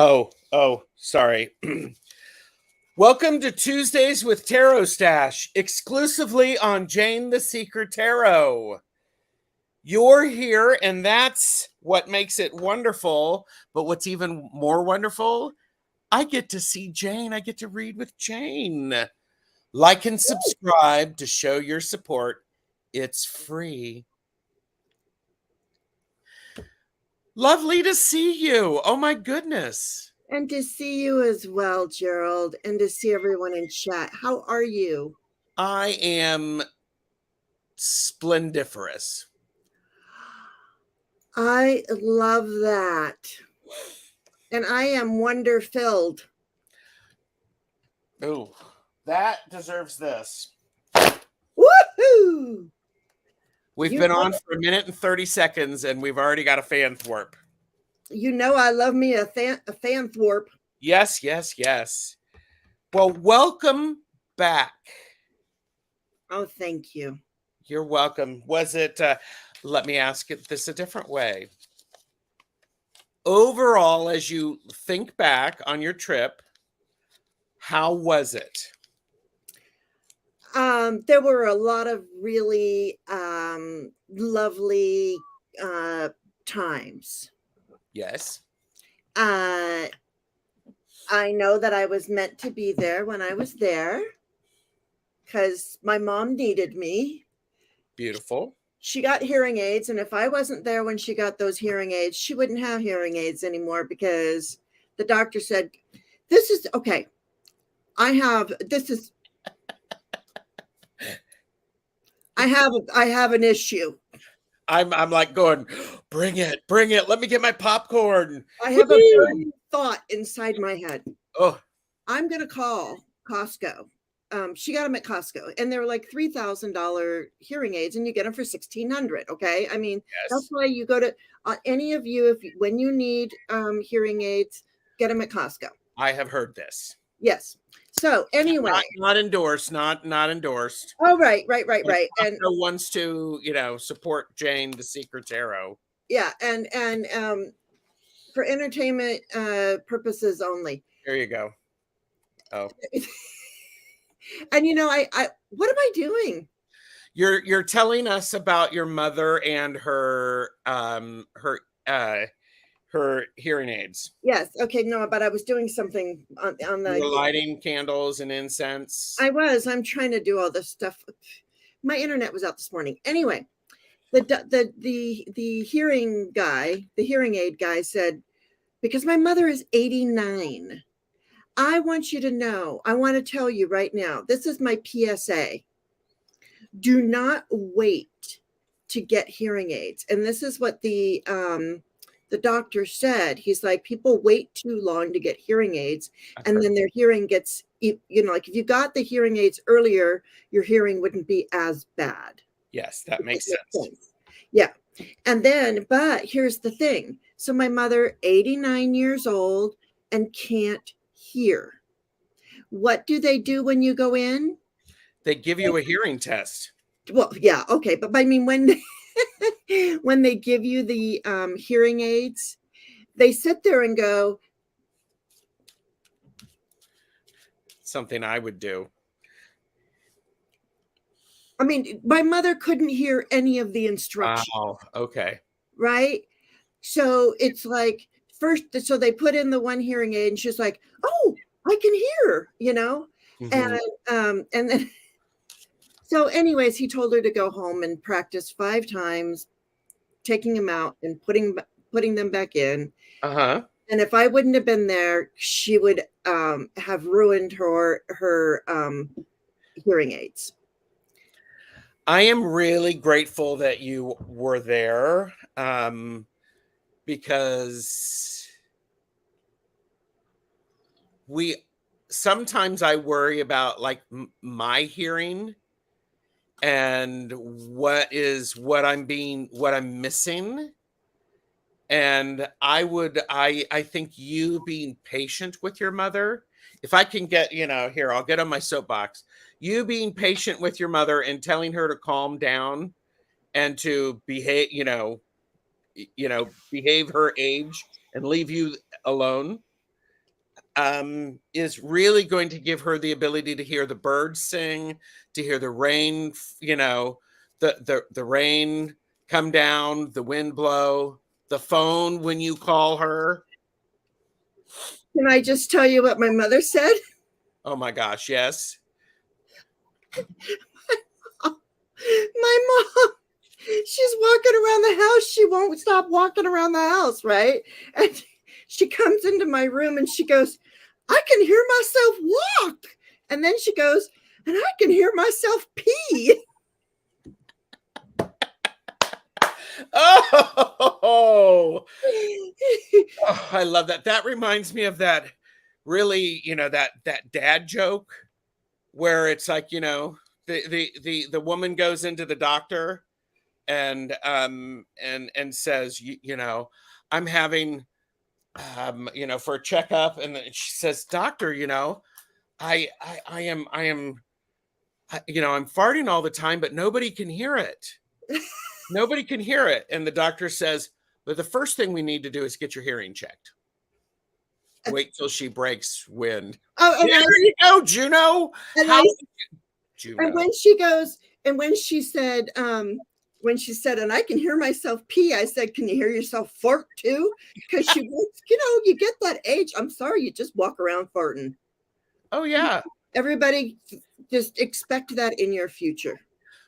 Oh, sorry. Welcome to Tuesdays with TarotStache, exclusively on Jane the Secret Tarot. You're here, and that's what makes it wonderful. But what's even more wonderful, I get to see Jane. I get to read with Jane. Like and subscribe to show your support. It's free. Lovely to see you. Oh my goodness. And to see you as well, Gerald, and to see everyone in chat. How are you? I am splendiferous. I love that. And I am wonder filled. Ooh, that deserves this. Woohoo! We've been on for 1 minute and 30 seconds, and we've already got a fan thwarp. You know I love me a fan thwarp. Yes, yes, yes. Well, welcome back. Oh, thank you. You're welcome. Was it, let me ask it this a different way. Overall, as you think back on your trip, how was it? There were a lot of really lovely times. Yes. I know that I was meant to be there when I was there because my mom needed me. Beautiful. She got hearing aids, and if I wasn't there when she got those hearing aids, she wouldn't have hearing aids anymore because the doctor said, this is okay. I have an issue. I'm like going, bring it. Let me get my popcorn. I have a burning thought inside my head. Oh, I'm going to call Costco. She got them at Costco, and they were like $3,000 hearing aids, and you get them for $1,600. Okay, I mean, yes. That's why you go to any of you when you need hearing aids, get them at Costco. I have heard this. Yes. So anyway, not endorsed, not endorsed. Oh, right. And wants to, support Jane the Secret Tarot. Yeah, and for entertainment purposes only. There you go. Oh. And I what am I doing? You're telling us about your mother and her hearing aids. Yes. Okay. No, but I was doing something on the. You were lighting candles and incense. I'm trying to do all this stuff. My internet was out this morning. Anyway, the hearing aid guy said, because my mother is 89. I want you to know, I want to tell you right now, this is my PSA. Do not wait to get hearing aids. And this is what the doctor said. He's like, people wait too long to get hearing aids, and then their hearing gets, like if you got the hearing aids earlier, your hearing wouldn't be as bad. Yes, that makes sense. Yeah. And then, but here's the thing. So my mother, 89 years old and can't hear. What do they do when you go in? They give you a hearing test. Well, yeah, okay, but I mean when they give you the hearing aids, they sit there and go. Something I would do. I mean, my mother couldn't hear any of the instructions. Oh, okay. Right? So it's like so they put in the one hearing aid, and she's like, "Oh, I can hear," Mm-hmm. And then. So anyways, he told her to go home and practice 5 times, taking them out and putting them back in. Uh-huh. And if I wouldn't have been there, she would have ruined her hearing aids. I am really grateful that you were there because sometimes I worry about like my hearing and what I'm missing. And I think you being patient with your mother, if I can get, here, I'll get on my soapbox. You being patient with your mother and telling her to calm down and to behave, behave her age and leave you alone. is really going to give her the ability to hear the birds sing, to hear the rain, the rain come down, the wind blow, the phone when you call her. Can I just tell you what my mother said? Oh my gosh, yes. My mom, she's walking around the house. She won't stop walking around the house, right? And she comes into my room and she goes, I can hear myself walk. And then she goes, and I can hear myself pee. Oh, I love that. That reminds me of that really, that dad joke where it's like, the woman goes into the doctor and says, I'm having for a checkup, and then she says, doctor, I am I'm farting all the time, but nobody can hear it. Nobody can hear it. And the doctor says, but the first thing we need to do is get your hearing checked. Wait till she breaks wind. Oh, and there you go, Juno. Juno. And when she goes, and when she said, and I can hear myself pee, I said, can you hear yourself fart too? Because she was, you get that age. I'm sorry, you just walk around farting. Oh, yeah. Everybody just expect that in your future.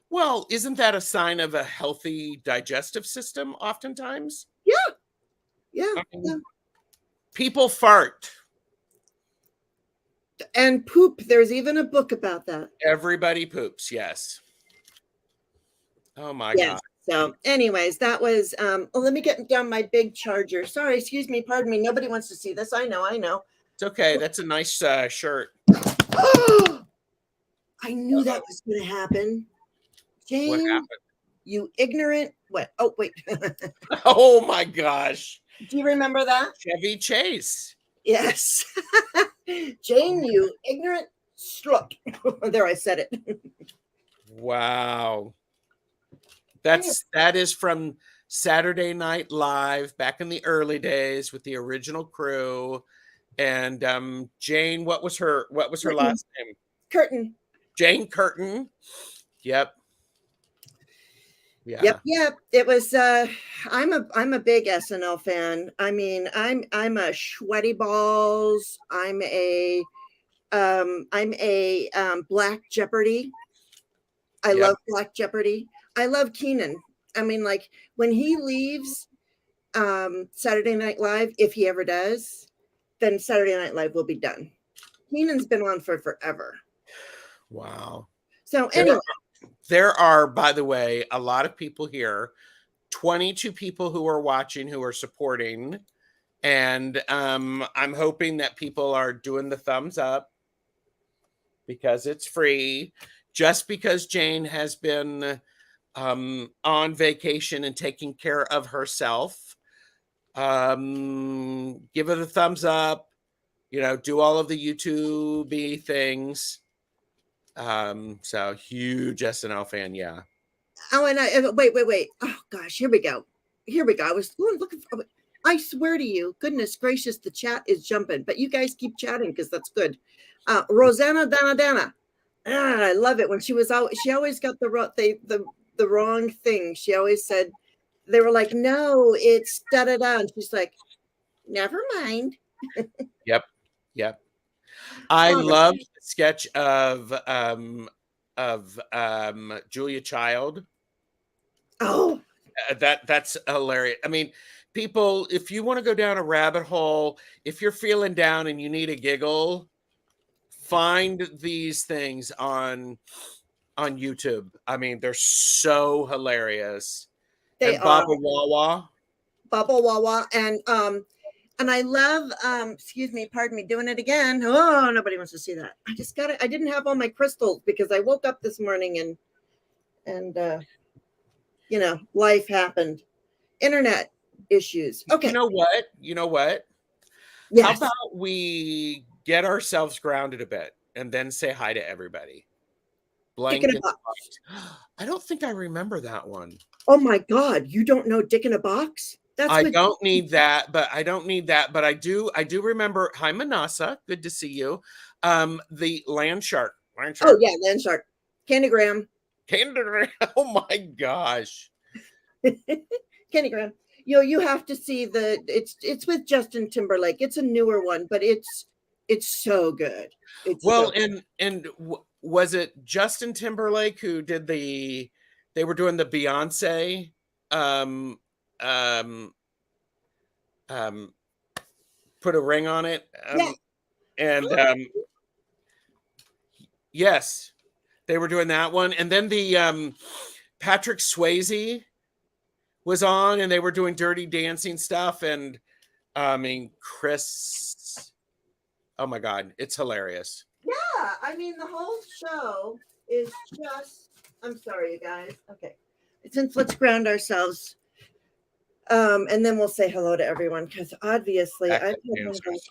Well, isn't that a sign of a healthy digestive system oftentimes? Yeah. Yeah. People fart. And poop. There's even a book about that. Everybody poops, yes. Oh my God. So anyways, that was, let me get down my big charger. Sorry, excuse me, pardon me. Nobody wants to see this. I know. It's okay. That's a nice shirt. Oh, I knew that was going to happen. Jane, what happened? You ignorant. What? Oh, wait. Oh my gosh. Do you remember that? Chevy Chase. Yes. Jane, you ignorant slut. There, I said it. Wow. That is from Saturday Night Live back in the early days with the original crew. And Jane, what was her last name? Curtin. Jane Curtin. Yep. Yeah. Yep. It was I'm a big SNL fan. I mean, I'm a sweaty balls. I'm a Black Jeopardy. I love Black Jeopardy. I love Keenan. I mean, like when he leaves Saturday Night Live, if he ever does, then Saturday Night Live will be done. Keenan's been on for forever. Wow. So anyway. There are, by the way, a lot of people here, 22 people who are watching, who are supporting. And I'm hoping that people are doing the thumbs up because it's free. Just because Jane has been on vacation and taking care of herself, give it a thumbs up, do all of the YouTube-y things. So huge SNL fan. Yeah. Oh, and wait. Oh gosh, here we go. I was looking for, I swear to you, goodness gracious, the chat is jumping, but you guys keep chatting because that's good. Rosanna Dana. I love it when she always got the wrong thing. She always said, they were like, no, it's da-da-da. And she's like, never mind. Yep. I love the sketch of Julia Child. Oh, that's hilarious. I mean, people, if you want to go down a rabbit hole, if you're feeling down and you need a giggle, find these things on YouTube. I mean, they're so hilarious. They and Baba Wawa. And I love, excuse me, pardon me, doing it again. Oh, nobody wants to see that. I just got it. I didn't have all my crystals because I woke up this morning and life happened. Internet issues. Okay. You know what? Yes. How about we get ourselves grounded a bit and then say hi to everybody? Blank. I don't think I remember that one. Oh my God. You don't know Dick in a Box? That's I what. don't need that, but I do remember. Hi, Manasa. Good to see you. The land shark. Land Oh shark. yeah, land shark, candygram, Oh my gosh. candygram. You have to see it's with Justin Timberlake. It's a newer one, but it's so good. It's so Well, good. was it Justin Timberlake who did they were doing the Beyonce um um um put a ring on it Yeah. and yes, they were doing that one, and then the Patrick Swayze was on and they were doing Dirty Dancing stuff, and I mean Chris, oh my god, it's hilarious. Yeah, I mean the whole show is just. I'm sorry, you guys. Okay, since let's ground ourselves, and then we'll say hello to everyone because obviously I've had one of those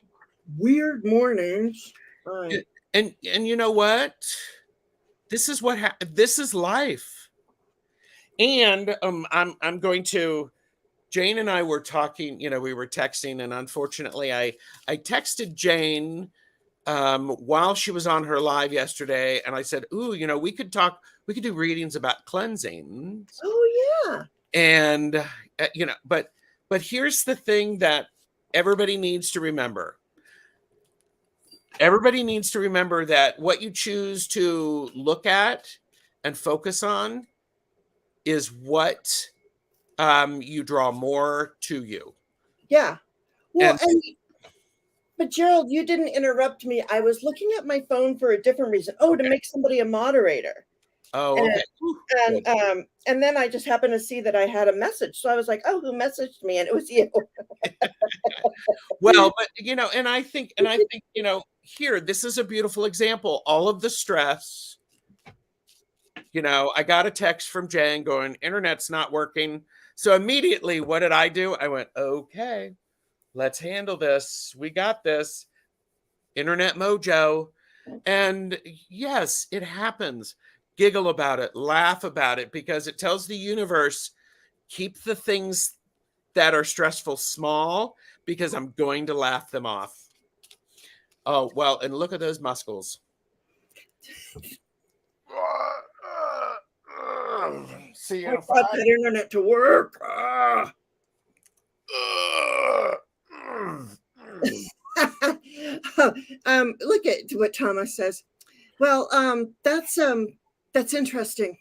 weird mornings. All right. And you know what? This is this is life. And I'm going to. Jane and I were talking. We were texting, and unfortunately, I texted Jane while she was on her live yesterday, and I said, "Ooh, we could talk. We could do readings about cleansing." Oh yeah. And but here's the thing that everybody needs to remember. Everybody needs to remember that what you choose to look at and focus on is what you draw more to you. Yeah. Well, And but Gerald, you didn't interrupt me. I was looking at my phone for a different reason. Oh, to okay. make somebody a moderator. Oh, And okay. and then I just happened to see that I had a message. So I was like, oh, who messaged me? And it was you. Well, but and I think here, this is a beautiful example. All of the stress, I got a text from Jen going, internet's not working. So immediately, what did I do? I went, okay, let's handle this. We got this. Internet mojo. And yes, it happens. Giggle about it, laugh about it, because it tells the universe, keep the things that are stressful small, because I'm going to laugh them off. Oh, well, and look at those muscles. See you in I got that internet to work. Look at what Thomas says. Well, that's interesting.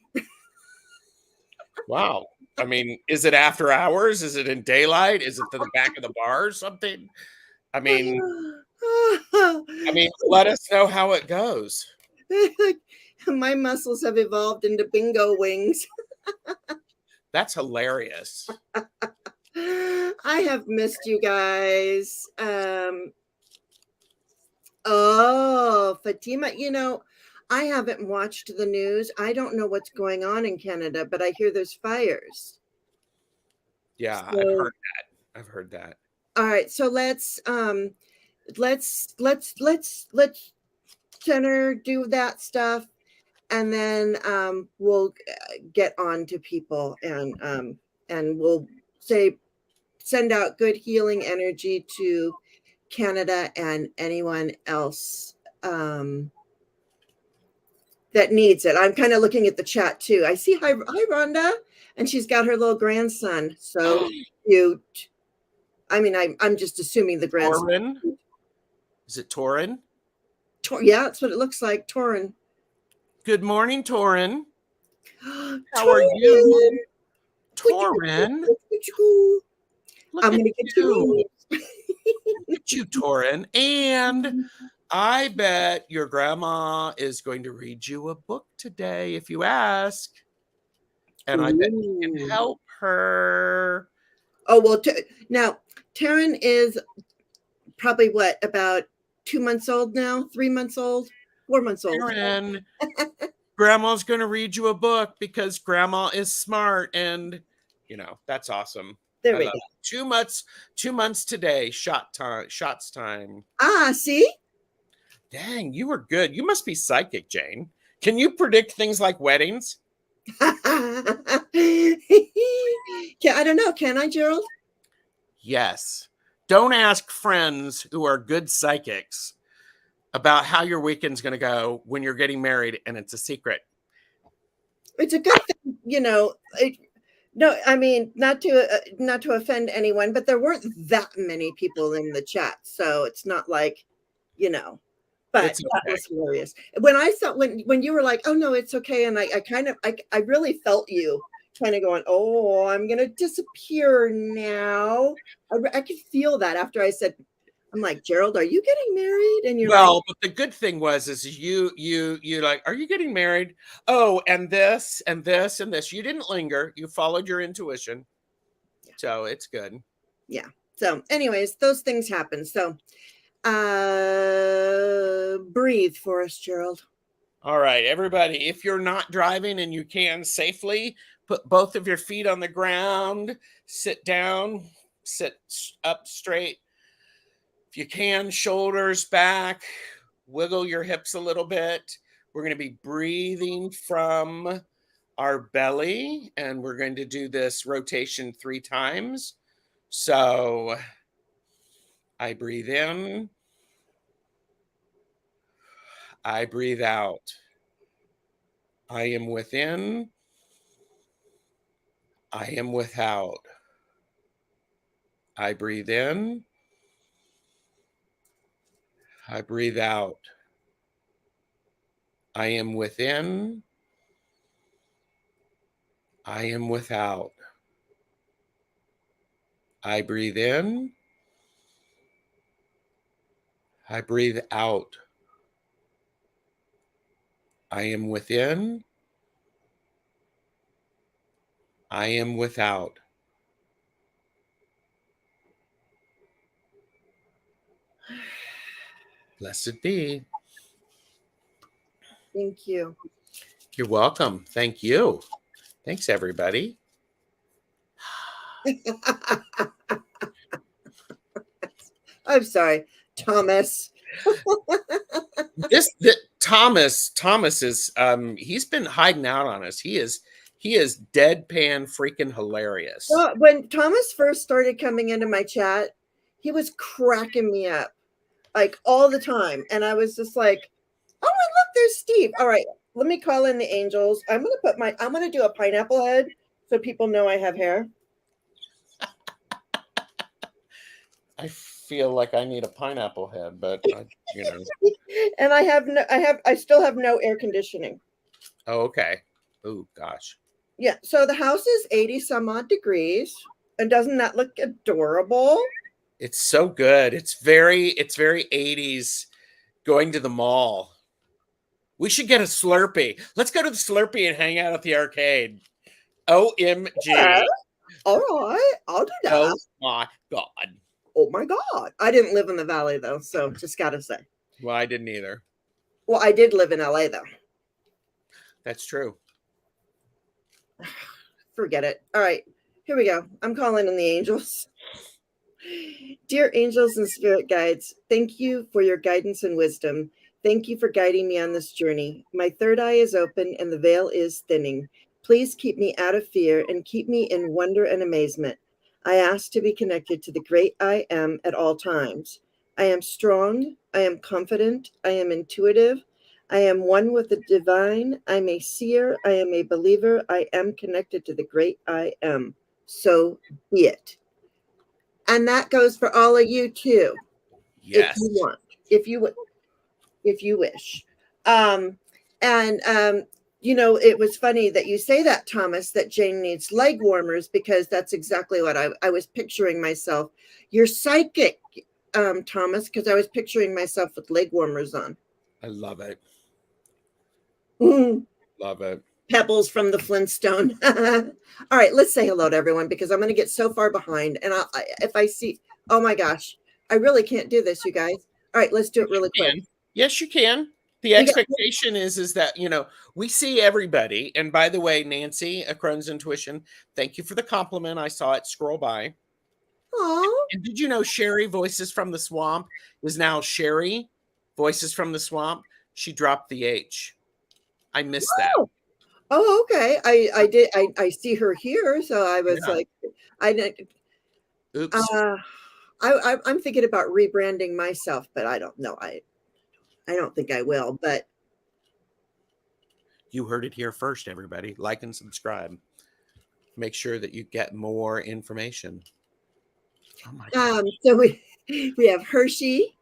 Wow. I mean, is it after hours? Is it in daylight? Is it to the back of the bar or something? I mean, let us know how it goes. My muscles have evolved into bingo wings. That's hilarious. I have missed you guys. Oh, Fatima, I haven't watched the news. I don't know what's going on in Canada, but I hear there's fires. Yeah, So, I've heard that. All right, so let's center do that stuff, and then we'll get on to people, and we'll send out good healing energy to Canada and anyone else that needs it. I'm kind of looking at the chat too. I see hi Rhonda, and she's got her little grandson. So cute. I mean, I'm just assuming the grandson. Torin? Is it Torin? Yeah, that's what it looks like. Torin. Good morning, Torin. How are you? Torin. I'm gonna get you. Look at you, Torin. And I bet your grandma is going to read you a book today if you ask. And I bet you can help her. Oh, well, now Taryn is probably what, about 2 months old now? 3 months old? 4 months old? Taryn, grandma's going to read you a book because grandma is smart, and that's awesome. There we go. 2 months today. Shots time. Ah, see? Dang, you were good. You must be psychic, Jane. Can you predict things like weddings? I don't know. Can I, Gerald? Yes. Don't ask friends who are good psychics about how your weekend's going to go when you're getting married and it's a secret. It's a good thing, no, I mean, not to offend anyone, but there weren't that many people in the chat, so it's not like, but It's that okay. was hilarious. When I thought when you were like, "Oh no, it's okay," and I really felt you kind of going, "Oh, I'm gonna disappear now." I could feel that after I said, "I'm like, Gerald, are you getting married?" And you're like, Well, but the good thing is you like, are you getting married? Oh, and this and this and this. You didn't linger. You followed your intuition. So it's good. yeah. So, anyways, those things happen. So, breathe for us, Gerald. All right, everybody, if you're not driving and you can safely, put both of your feet on the ground, sit down, sit up straight. If you can, shoulders back, wiggle your hips a little bit. We're going to be breathing from our belly, and we're going to do this rotation 3 times. So I breathe in, I breathe out. I am within, I am without. I breathe in, I breathe out. I am within, I am without. I breathe in, I breathe out. I am within, I am without. Blessed be. Thank you. You're welcome. Thank you. Thanks, everybody. I'm sorry, Thomas. Thomas is he's been hiding out on us. He is deadpan freaking hilarious. Well, when Thomas first started coming into my chat, he was cracking me up like all the time. And I was just like, oh, look, there's Steve. All right, let me call in the angels. I'm going to do a pineapple head so people know I have hair. I feel like I need a pineapple head, but And I still have no air conditioning. Oh, okay. Oh, gosh. Yeah. So the house is 80 some odd degrees. And doesn't that look adorable? It's so good. It's very 80s going to the mall. We should get a Slurpee. Let's go to the Slurpee and hang out at the arcade. OMG. Yeah. All right. I'll do that. Oh my God. Oh my God. I didn't live in the valley though. So just got to say. Well, I didn't either. Well, I did live in LA though. That's true. Forget it. All right. Here we go. I'm calling in the angels. Dear angels and spirit guides, thank you for your guidance and wisdom. Thank you for guiding me on this journey. My third eye is open and the veil is thinning. Please keep me out of fear and keep me in wonder and amazement. I ask to be connected to the great I am at all times. I am strong. I am confident. I am intuitive. I am one with the divine. I am a seer. I am a believer. I am connected to the great I am. So be it. And that goes for all of you too. Yes. If you want, if you wish. It was funny that you say that, Thomas, that Jane needs leg warmers, because that's exactly what I was picturing myself. You're psychic, Thomas, because I was picturing myself with leg warmers on. I love it. Mm. Love it. Pebbles from the Flintstone. All right, let's say hello to everyone, because I'm going to get so far behind. And if I see, oh my gosh, I really can't do this, you guys. All right, let's do it really quick. Yes, you can. The expectation is that, we see everybody. And by the way, Nancy, a Crohn's Intuition, thank you for the compliment. I saw it scroll by. Oh. And did you know Sherry Voices from the Swamp is now Sherry Voices from the Swamp? She dropped the H. I missed that. Oh, okay. I see her here. So I was like, Oops. I'm thinking about rebranding myself, but I don't know. I don't think I will, but You heard it here first, everybody. Like and subscribe. Make sure that you get more information. Oh my God. so we have Hershey,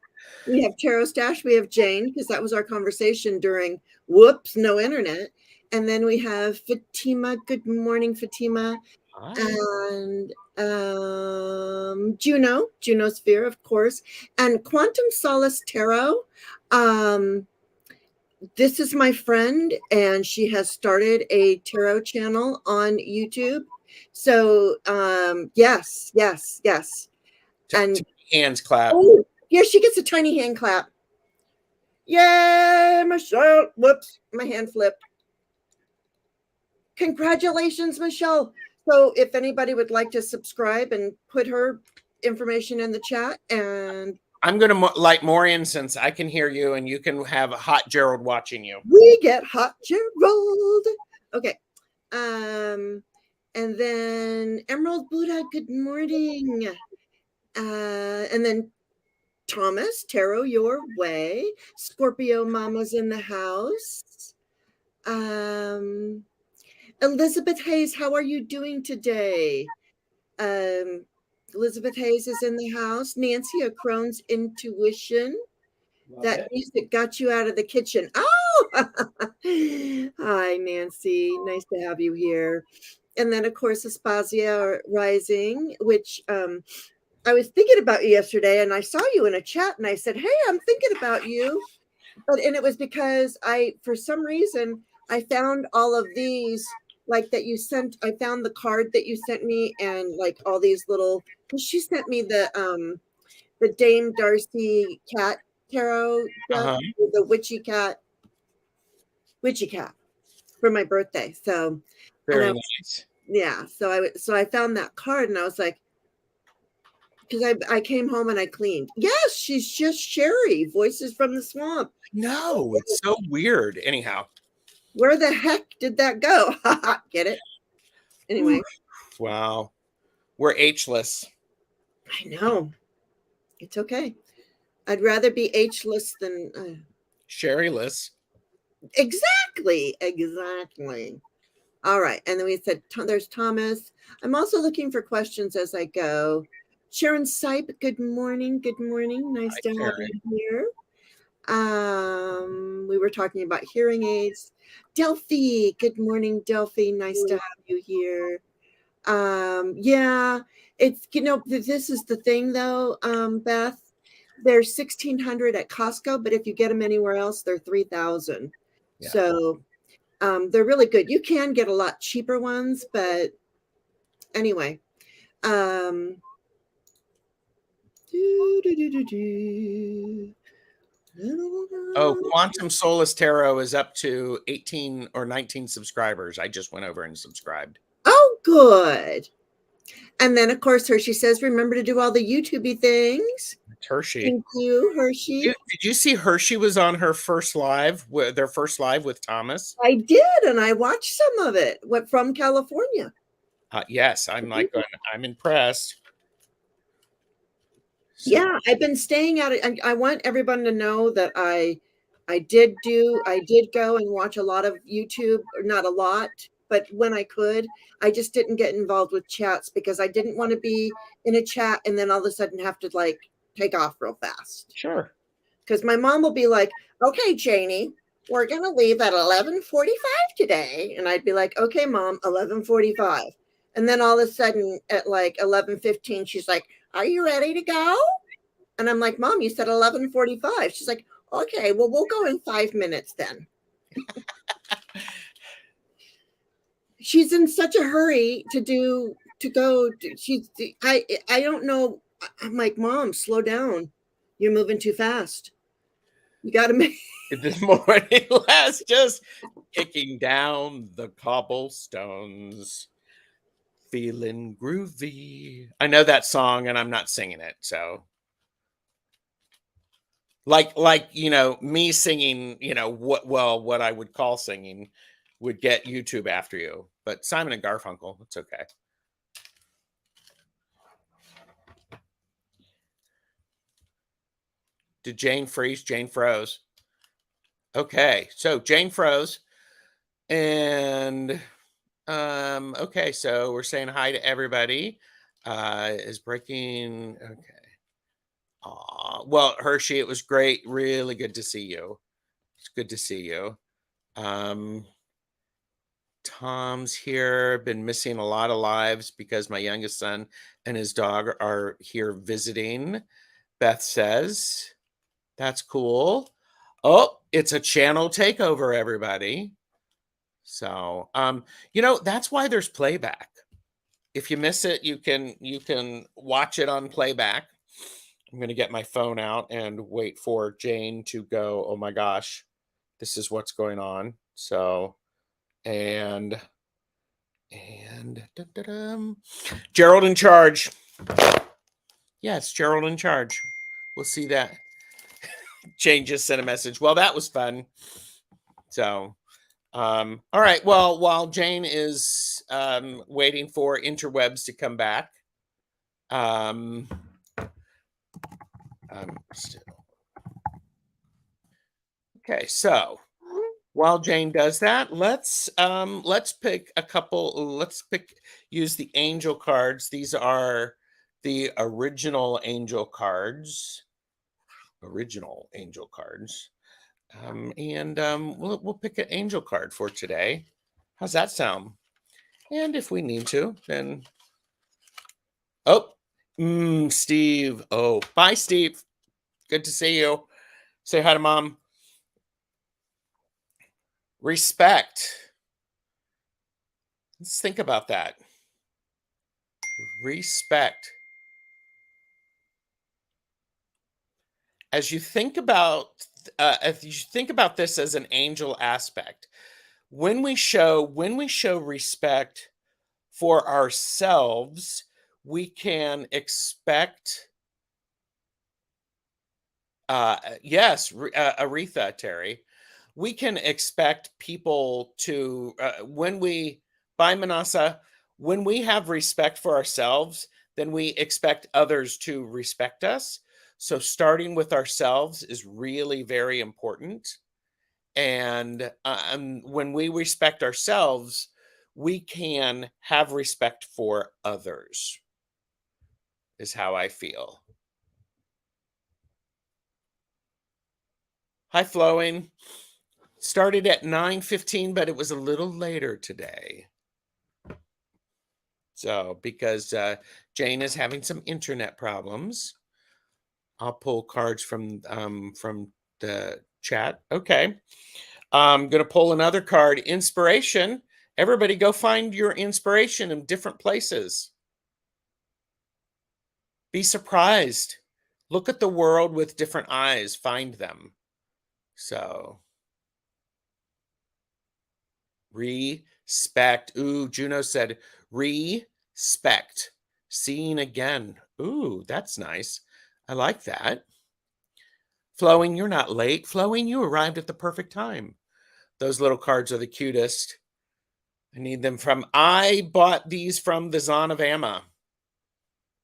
we have TarotStache, we have Jane, because that was our conversation during whoops, no internet. And then we have Fatima. Good morning, Fatima. Hi. And Juno Sphere, of course, and Quantum Solace Tarot. This is my friend, and she has started a tarot channel on YouTube. So, yes. And Hands clap. oh, yeah, she gets a tiny hand clap. Yay, Michelle. Whoops, my hand flipped. Congratulations, Michelle. So if anybody would like to subscribe and put her information in the chat, and I'm going to light more incense. I can hear you, and you can have Hot Gerald watching you. we get Hot Gerald. Okay. And then Emerald Buddha, good morning. And then Thomas, Tarot Your Way. Scorpio Mama's in the house. Elizabeth Hayes, how are you doing today? Elizabeth Hayes is in the house. Nancy, a Crohn's Intuition. That music got you out of the kitchen. Oh, hi, Nancy. Nice to have you here. And then, of course, Aspasia Rising, which I was thinking about you yesterday, and I saw you in a chat, and I said, hey, I'm thinking about you. And it was because for some reason, I found all of these, like that you sent. I found the card that you sent me, and like all these little, because she sent me the Dame Darcy cat tarot deck, the witchy cat for my birthday. So Very nice. Yeah, so I found that card, and I was like, because I came home and I cleaned. Yes, she's just Sherry, Voices from the Swamp. No, it's so weird. Anyhow, where the heck did that go? Get it? Anyway. Wow. We're H-less. I know. It's okay. I'd rather be H-less than Sherry-less. Exactly. All right. And then we said, there's Thomas. I'm also looking for questions as I go. Sharon Sipe, good morning. Good morning. Nice to have you here. We were talking about hearing aids. Delphi, good morning, Delphi. Nice to have you here. Yeah, it's, this is the thing though, Beth. They're $1,600 at Costco, but if you get them anywhere else, they're $3,000. Yeah. So they're really good. You can get a lot cheaper ones, but anyway. Quantum Solace Tarot is up to 18 or 19 subscribers. I just went over and subscribed. Oh, good. And then, of course, Hershey says, remember to do all the YouTube-y things. Hershey. Thank you, Hershey. Did you see Hershey was on her first live, their first live with Thomas? I did, and I watched some of it from California. Yes, I'm impressed. So. Yeah, I've been staying at it. I want everyone to know that I did go and watch a lot of YouTube, or not a lot, but when I could. I just didn't get involved with chats because I didn't want to be in a chat and then all of a sudden have to like take off real fast. Sure. Because my mom will be like, okay, Janie, we're going to leave at 11:45 today. And I'd be like, okay, Mom, 11:45. And then all of a sudden at like 11:15, she's like, are you ready to go? And I'm like, Mom, you said 11:45. She's like, okay, well, we'll go in 5 minutes then. She's in such a hurry to go. I don't know. I'm like, Mom, slow down. You're moving too fast. You got to make this morning last just kicking down the cobblestones, feeling groovy. I know that song and I'm not singing it. So like, me singing, what I would call singing would get YouTube after you, but Simon and Garfunkel, it's okay. Did Jane freeze? Jane froze. Okay, so Jane froze. And okay, so we're saying hi to everybody. Is breaking okay. Well, Hershey, it was great. Really good to see you. It's good to see you. Tom's here. Been missing a lot of lives because my youngest son and his dog are here visiting. Beth says, that's cool. Oh, it's a channel takeover, everybody. So, that's why there's playback. If you miss it, you can watch it on playback. I'm going to get my phone out and wait for Jane to go, oh my gosh, this is what's going on. So, and Gerald in charge. Yes, Gerald in charge. We'll see that. Jane just sent a message. Well, that was fun. So, all right. Well, while Jane is waiting for interwebs to come back, still. Okay, so while Jane does that, let's pick a couple. Use the angel cards. These are the original angel cards. Original angel cards. We'll pick an angel card for today. How's that sound? And if we need to, then Steve. Oh, bye, Steve. Good to see you. Say hi to Mom. Respect. Let's think about that. Respect. As you think about this as an angel aspect, when we show respect for ourselves, we can expect yes, Aretha, Terry, we can expect people to when we Manasa, when we have respect for ourselves, then we expect others to respect us. So starting with ourselves is really very important. And when we respect ourselves, we can have respect for others, is how I feel. Hi, Flowing. Started at 9:15, but it was a little later today. So, because Jane is having some internet problems, I'll pull cards from the chat. Okay. I'm going to pull another card, inspiration. Everybody go find your inspiration in different places. Be surprised. Look at the world with different eyes. Find them. So, respect. Ooh, Juno said, respect. Seeing again. Ooh, that's nice. I like that. Flowing, you're not late. Flowing, you arrived at the perfect time. Those little cards are the cutest. I bought these from the Zon of Amma.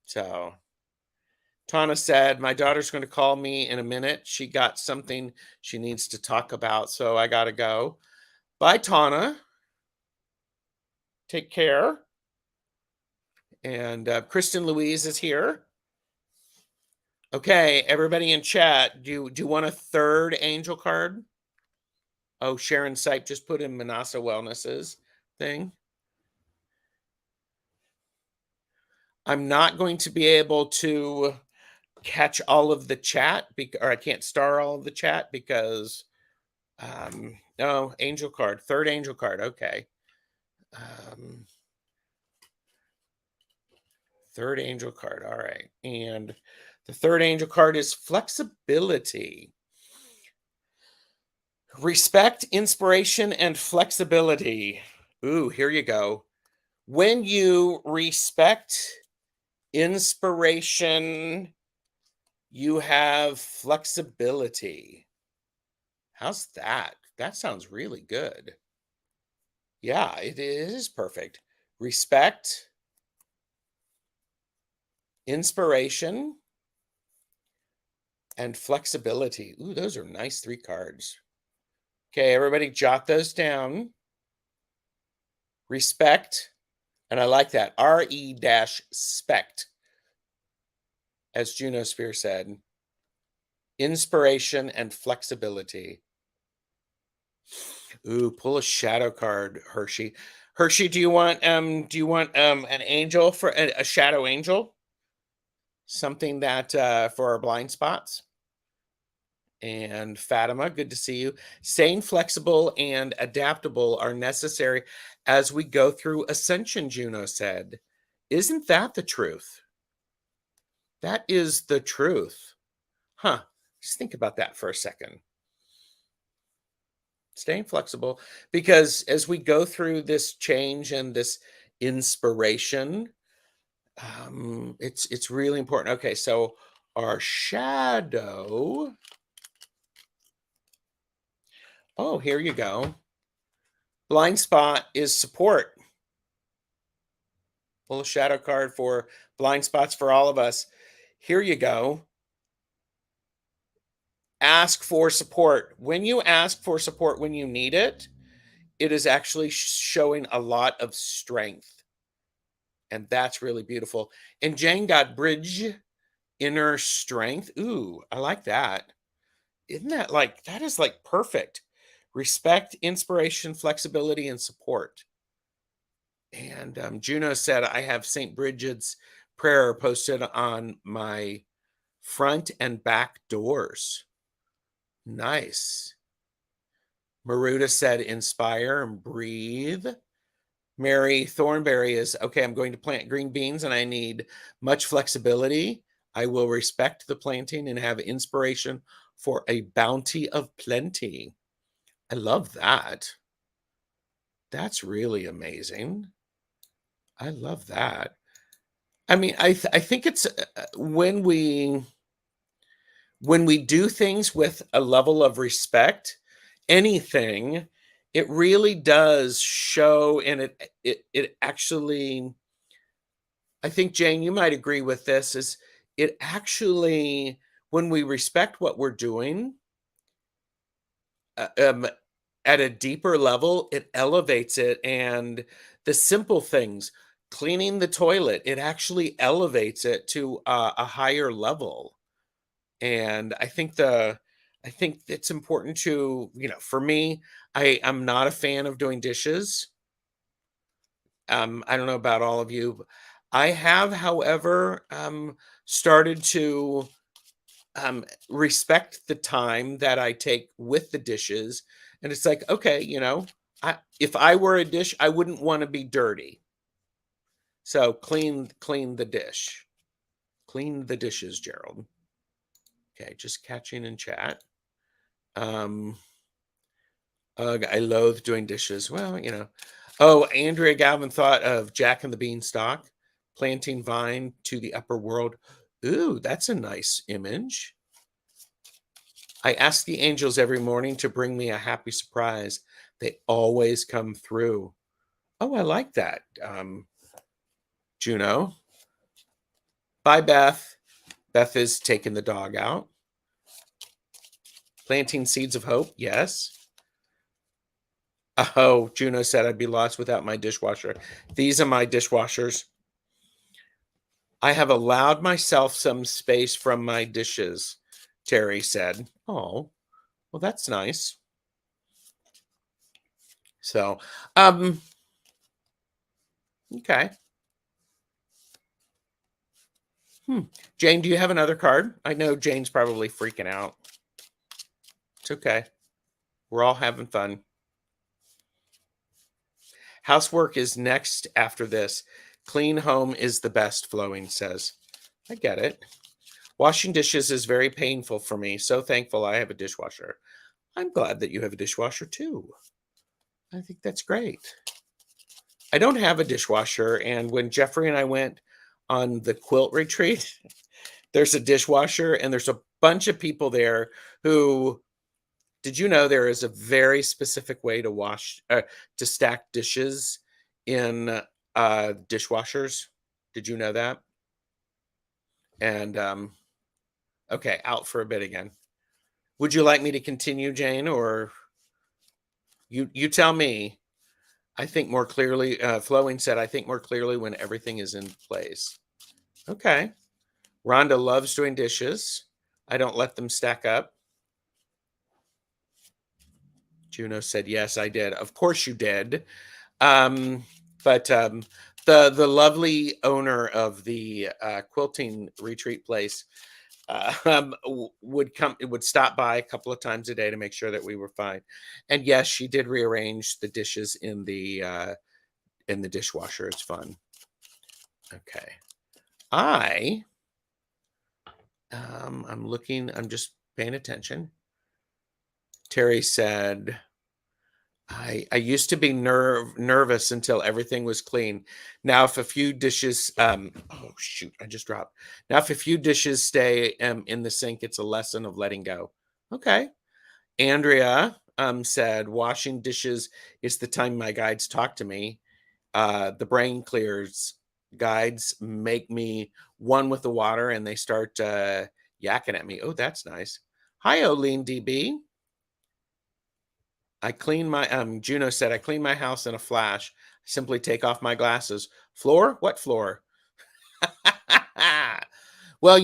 So, Tana said, my daughter's going to call me in a minute. She got something she needs to talk about, so I got to go. Bye, Tana. Take care. And Kristen Louise is here. Okay, everybody in chat, do you want a third angel card? Oh, Sharon Sipe just put in Manasa Wellness's thing. I'm not going to be able to catch all of the chat, or I can't star all of the chat because, no, angel card, third angel card, okay. Third angel card, all right. And the third angel card is flexibility. Respect, inspiration, and flexibility. Ooh, here you go. When you respect inspiration, you have flexibility. How's that? That sounds really good. Yeah, it is perfect. Respect, inspiration, and flexibility. Ooh, those are nice 3 cards. Okay, everybody jot those down. Respect, and I like that. RE-spect, as Juno Spear said. Inspiration and flexibility. Ooh, pull a shadow card, Hershey. Hershey, do you want an angel for a shadow angel? Something that for our blind spots? And Fatima, good to see you. Staying flexible and adaptable are necessary as we go through ascension, Juno said. Isn't that the truth? That is the truth. Huh. Just think about that for a second. Staying flexible, because as we go through this change and this inspiration, it's really important. Okay, so our shadow. Oh, here you go. Blind spot is support. Pull a shadow card for blind spots for all of us. Here you go. Ask for support. When you ask for support when you need it, it is actually showing a lot of strength. And that's really beautiful. And Jane got bridge, inner strength. Ooh, I like that. Isn't that that is like perfect. Respect, inspiration, flexibility, and support. And Juno said, I have St. Bridget's prayer posted on my front and back doors. Nice. Maruta said, inspire and breathe. Mary Thornberry is, okay, I'm going to plant green beans and I need much flexibility. I will respect the planting and have inspiration for a bounty of plenty. I love that. That's really amazing. I love that. I mean, I think it's when we do things with a level of respect, anything, it really does show, and it actually, I think, Jane, you might agree with this, is it actually, when we respect what we're doing, uh, um, at a deeper level, it elevates it. And the simple things, cleaning the toilet, it actually elevates it to a higher level. And I think it's important to, for me, I'm not a fan of doing dishes. I don't know about all of you. I have, however, started to respect the time that I take with the dishes. And it's like, okay, if I were a dish, I wouldn't want to be dirty. So clean the dish. Clean the dishes, Gerald. Okay, just catching in chat. I loathe doing dishes. Well, Oh, Andrea Galvin thought of Jack and the Beanstalk, planting vine to the upper world. Ooh, that's a nice image. I ask the angels every morning to bring me a happy surprise. They always come through. Oh, I like that, Juno. Bye, Beth. Beth is taking the dog out. Planting seeds of hope. Yes. Oh, Juno said I'd be lost without my dishwasher. These are my dishwashers. I have allowed myself some space from my dishes, Terry said. Oh, well, that's nice. So, okay. Jane, do you have another card? I know Jane's probably freaking out. It's okay. We're all having fun. Housework is next after this. Clean home is the best, Flowing says. I get it. Washing dishes is very painful for me. So thankful I have a dishwasher. I'm glad that you have a dishwasher too. I think that's great. I don't have a dishwasher. And when Jeffrey and I went on the quilt retreat, there's a dishwasher and there's a bunch of people there who, did you know there is a very specific way to to stack dishes in dishwashers? Did you know that? And Okay, out for a bit again. Would you like me to continue, Jane, or you tell me? I think more clearly, Flowing said, I think more clearly when everything is in place. Okay. Rhonda loves doing dishes. I don't let them stack up. Juno said, yes, I did. Of course you did. But the lovely owner of the quilting retreat place would stop by a couple of times a day to make sure that we were fine. And yes, she did rearrange the dishes in the dishwasher. It's fun. Okay. I'm looking, I'm just paying attention. Terry said, I used to be nervous until everything was clean. Now, if a few dishes, oh shoot, I just dropped. Now, if a few dishes stay in the sink, it's a lesson of letting go. Okay. Andrea said, washing dishes is the time my guides talk to me. The brain clears. Guides make me one with the water and they start yakking at me. Oh, that's nice. Hi, Oline DB. I clean my, Juno said, I clean my house in a flash. Simply take off my glasses. Floor? What floor? Well,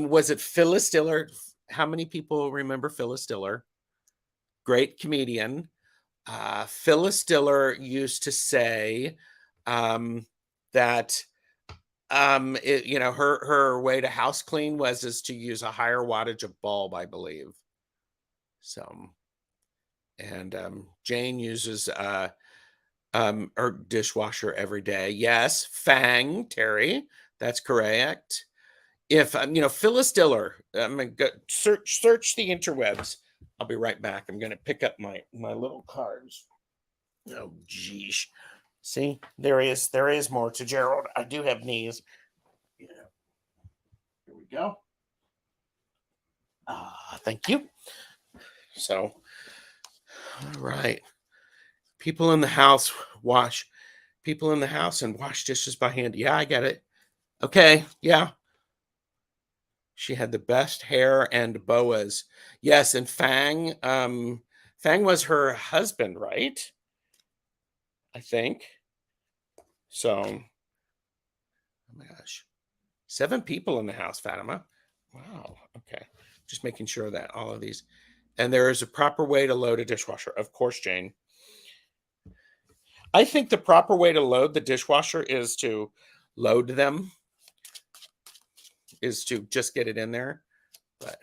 was it Phyllis Diller? How many people remember Phyllis Diller? Great comedian. Phyllis Diller used to say that her way to house clean is to use a higher wattage of bulb, I believe. So, and Jane uses her dishwasher every day. Yes, Fang, Terry, that's correct. If Phyllis Diller, I'm gonna go search the interwebs. I'll be right back. I'm gonna pick up my little cards. Oh geez. See, there is more to Gerald. I do have knees. Yeah. Here we go. Thank you. So, all right. People in the house wash and wash dishes by hand. Yeah, I get it. Okay, yeah. She had the best hair and boas. Yes, and Fang was her husband, right? I think. So, oh my gosh. 7 people in the house, Fatima. Wow. Okay. Just making sure that all of these. And there is a proper way to load a dishwasher. Of course, Jane. I think the proper way to load the dishwasher is to load them, is to just get it in there. But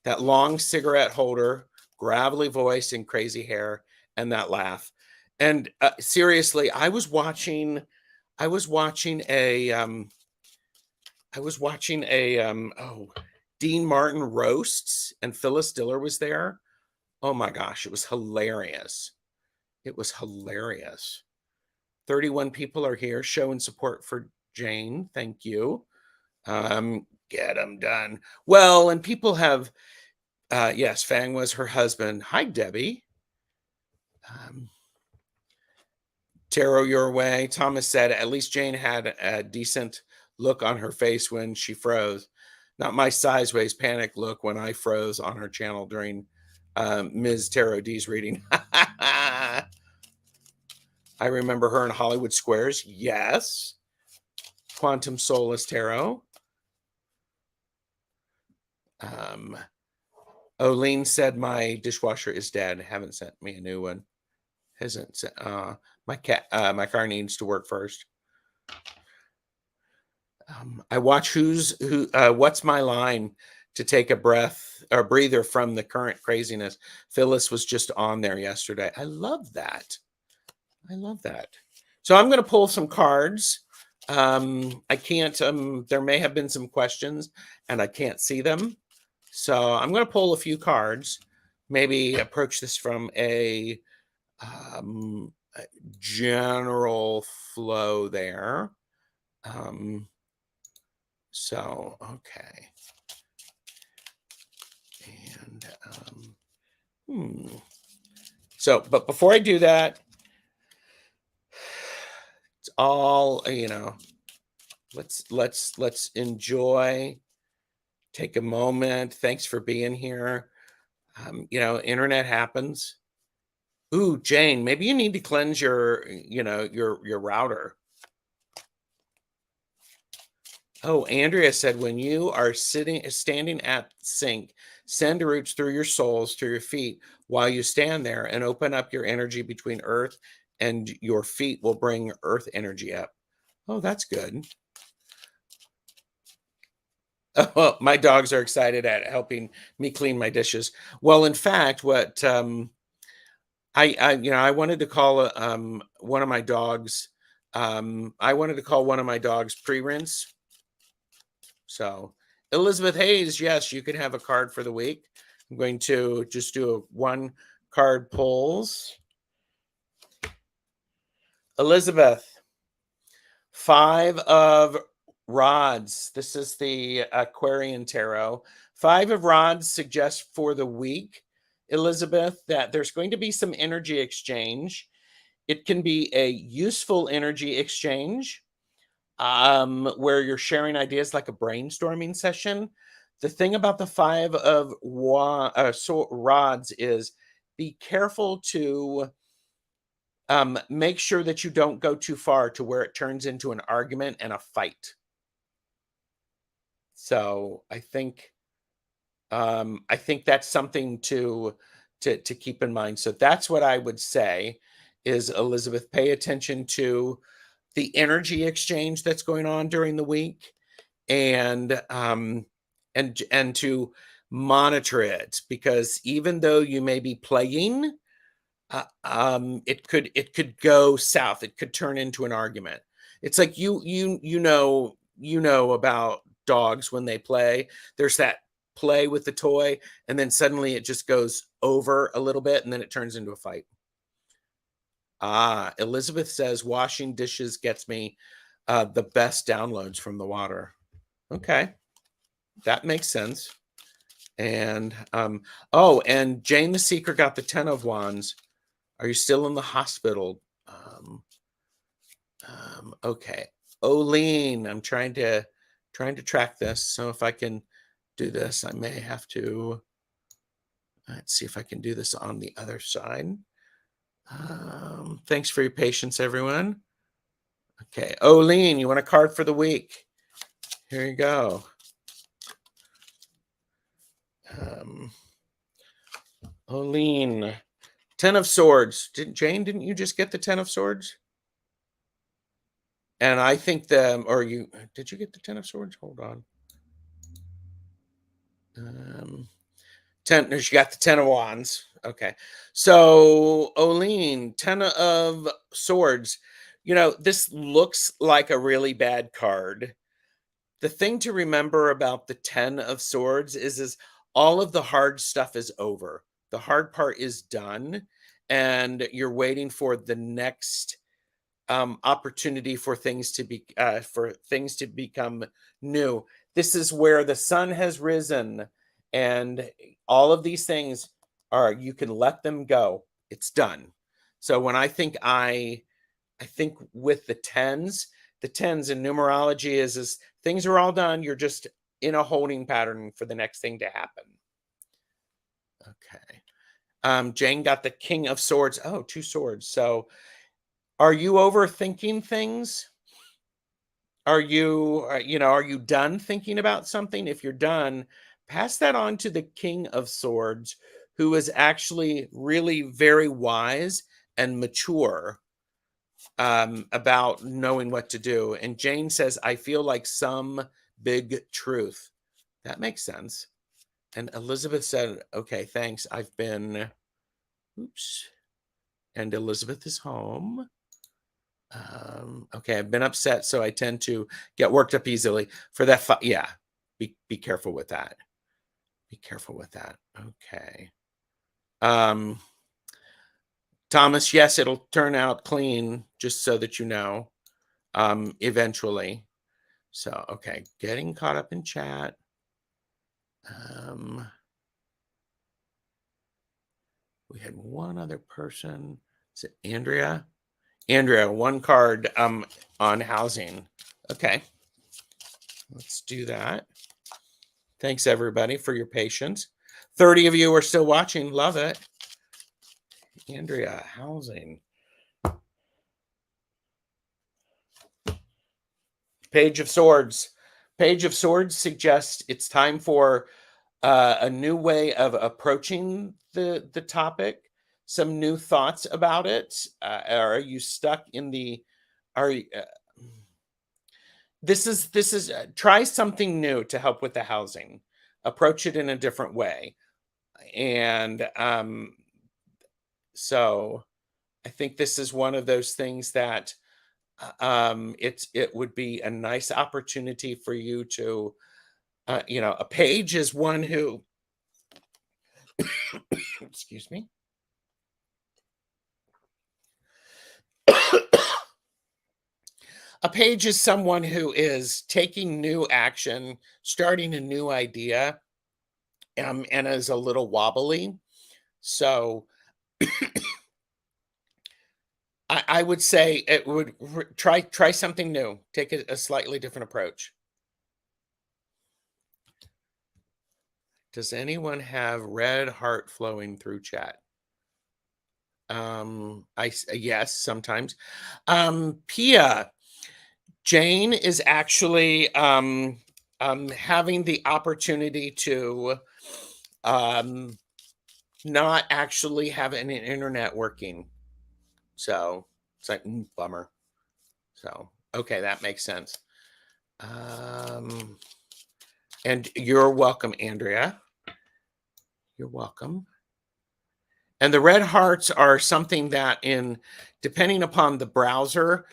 that long cigarette holder, gravelly voice and crazy hair, and that laugh. And seriously, I was watching a Dean Martin roasts, and Phyllis Diller was there. Oh my gosh, it was hilarious. It was hilarious. 31 people are here showing support for Jane. Thank you. Get them done. Well, and people have, yes, Fang was her husband. Hi, Debbie. Tarot your way. Thomas said, at least Jane had a decent look on her face when she froze. Not my sideways panic look when I froze on her channel during Ms. Tarot D's reading. I remember her in Hollywood Squares. Yes. Quantum Solace Tarot. Oline said my dishwasher is dead. Haven't sent me a new one. Hasn't sent, my car needs to work first. I watch what's my line to take a breather from the current craziness. Phyllis was just on there yesterday. I love that. So I'm going to pull some cards. I can't, there may have been some questions and I can't see them. So I'm going to pull a few cards, maybe approach this from a general flow there. So, okay. And, so, but before I do that, it's all, let's enjoy take a moment. Thanks for being here. Internet happens. Ooh, Jane, maybe you need to cleanse your router. Oh, Andrea said, when you are standing at the sink, send roots through your soles to your feet while you stand there and open up your energy between earth and your feet will bring earth energy up. Oh, that's good. Oh, my dogs are excited at helping me clean my dishes. Well, in fact, what I wanted to call one of my dogs. I wanted to call one of my dogs pre-rinse. So, Elizabeth Hayes, yes, you can have a card for the week. I'm going to just do a one card pulls. Elizabeth, 5 of rods. This is the Aquarian Tarot. 5 of rods suggests for the week, Elizabeth, that there's going to be some energy exchange. It can be a useful energy exchange where you're sharing ideas like a brainstorming session. The thing about the 5 of rods is be careful to make sure that you don't go too far to where it turns into an argument and a fight. So I think that's something to keep in mind. So that's what I would say is, Elizabeth, pay attention to the energy exchange that's going on during the week, and to monitor it, because even though you may be playing, it could go south. It could turn into an argument. It's like you know about dogs when they play. There's that play with the toy, and then suddenly it just goes over a little bit, and then it turns into a fight. Elizabeth says washing dishes gets me the best downloads from the water. Okay, that makes sense. And and Jane the Seeker got the 10 of Wands. Are you still in the hospital? Okay. Oline, I'm trying to track this. So if I can do this, I may have to. Let's see if I can do this on the other side. Thanks for your patience, everyone. Okay, Oline, you want a card for the week? Here you go. Oline, 10 of Swords. Didn't you just get the 10 of Swords? And I think did you get the 10 of Swords? Hold on. 10, she got the 10 of Wands. Okay. So, Oline, 10 of Swords. This looks like a really bad card. The thing to remember about the 10 of Swords is all of the hard stuff is over. The hard part is done, and you're waiting for the next opportunity for things to become new. This is where the sun has risen, and all of these things you can let them go. It's done. So when I think with the tens in numerology is things are all done. You're just in a holding pattern for the next thing to happen. Okay. Jane got the King of Swords. Oh, 2 swords. So are you overthinking things? Are you done thinking about something? If you're done, pass that on to the King of Swords, who is actually really very wise and mature about knowing what to do. And Jane says, I feel like some big truth. That makes sense. And Elizabeth said, okay, thanks. And Elizabeth is home. Okay, I've been upset, so I tend to get worked up easily. For that, yeah, be careful with that. Be careful with that. Okay. Thomas, yes, it'll turn out clean, just so that you know, eventually. So, okay, getting caught up in chat. We had one other person. Is it Andrea? Andrea, one card on housing. Okay. Let's do that. Thanks everybody for your patience. 30 of you are still watching. Love it. Andrea, housing. Page of Swords. Page of Swords suggests it's time for a new way of approaching the topic. Some new thoughts about it. Are you stuck in the? Are you, this is try something new to help with the housing. Approach it in a different way, and so I think this is one of those things that it would be a nice opportunity for you to a page is one who excuse me. A page is someone who is taking new action, starting a new idea, and is a little wobbly. So I would say it would try something new. Take a slightly different approach. Does anyone have red heart flowing through chat? Yes, sometimes. Pia, Jane is actually having the opportunity to not actually have an internet working. So it's like, bummer. So, okay, that makes sense. And you're welcome, Andrea. You're welcome. And the red hearts are something that depending upon the browser,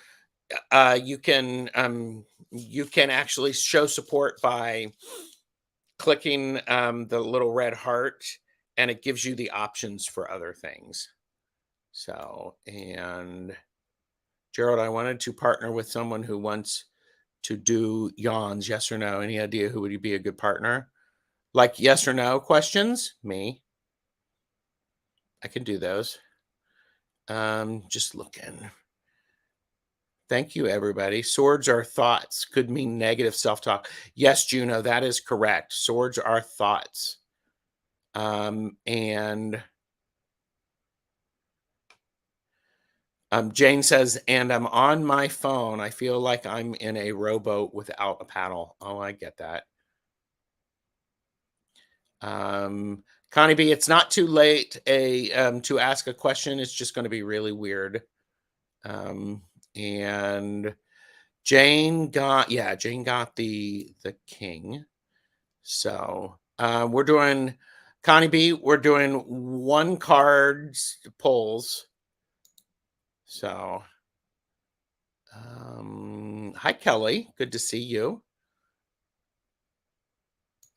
you can actually show support by clicking the little red heart, and it gives you the options for other things. So, and Gerald, I wanted to partner with someone who wants to do yawns. Yes or no? Any idea who would be a good partner? Like yes or no questions? Me. I can do those. Just looking. Thank you, everybody. Swords are thoughts. Could mean negative self-talk. Yes, Juno, that is correct. Swords are thoughts. And Jane says, and I'm on my phone. I feel like I'm in a rowboat without a paddle. Oh, I get that. Connie B, it's not too late to ask a question. It's just going to be really weird. And Jane got the king. So we're doing Connie B. We're doing one cards polls. So hi Kelly, good to see you.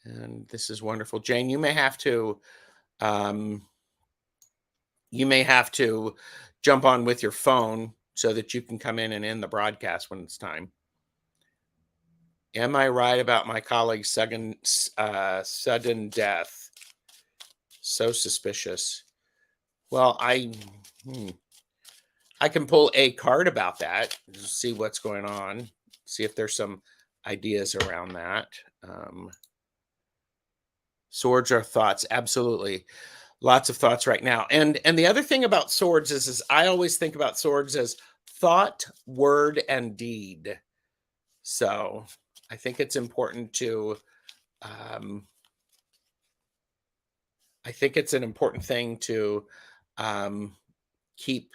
And this is wonderful. Jane, you may have to jump on with your phone so that you can come in and end the broadcast when it's time. Am I right about my colleague's sudden death? So suspicious. Well, I can pull a card about that, see what's going on, see if there's some ideas around that. Swords are thoughts, absolutely. Lots of thoughts right now. And the other thing about swords is I always think about swords as thought, word, and deed. So I think it's important to I think it's an important thing to keep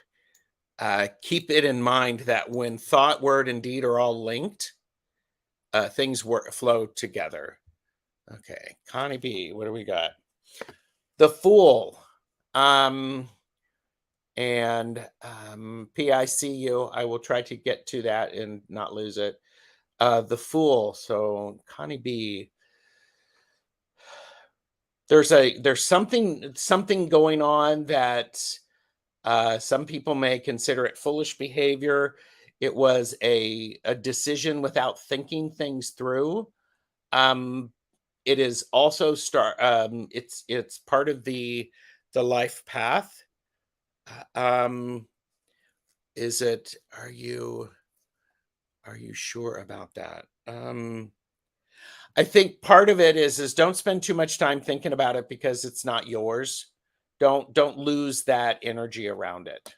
it in mind that when thought, word, and deed are all linked, things flow together. Okay, Connie B, what do we got? The Fool. And PICU, I will try to get to that and not lose it. The Fool. So Connie B. There's something going on that some people may consider it foolish behavior. It was a decision without thinking things through. It is also it's part of the life path. Is it? Are you sure about that? I think part of it is don't spend too much time thinking about it because it's not yours. Don't lose that energy around it,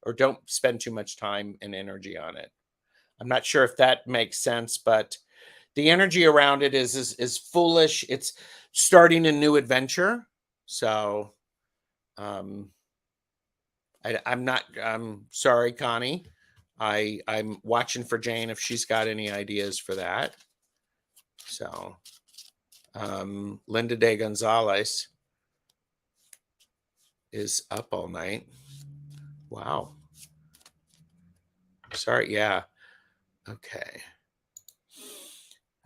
or don't spend too much time and energy on it. I'm not sure if that makes sense, but the energy around it is foolish. It's starting a new adventure. So I'm sorry, Connie. I'm watching for Jane if she's got any ideas for that. So Linda de Gonzalez is up all night. Wow. Sorry, yeah. Okay.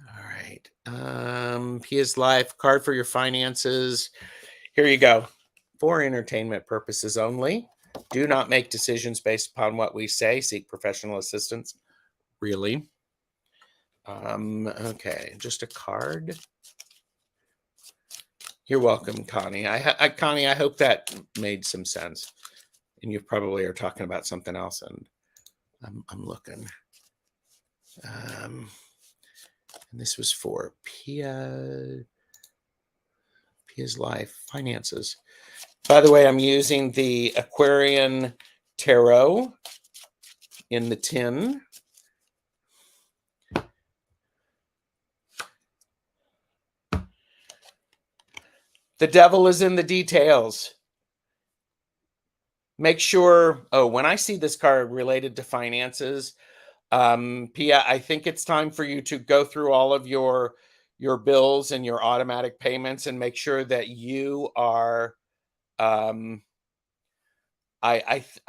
All right. Pia's life card for your finances. Here you go. For entertainment purposes only. Do not make decisions based upon what we say. Seek professional assistance. Really? Okay, just a card. You're welcome, Connie. Connie, I hope that made some sense. And you probably are talking about something else, and I'm looking. And this was for Pia's life finances. By the way, I'm using the Aquarian Tarot in the tin. The devil is in the details. Make sure, when I see this card related to finances, Pia, I think it's time for you to go through all of your bills and your automatic payments and make sure that you are, I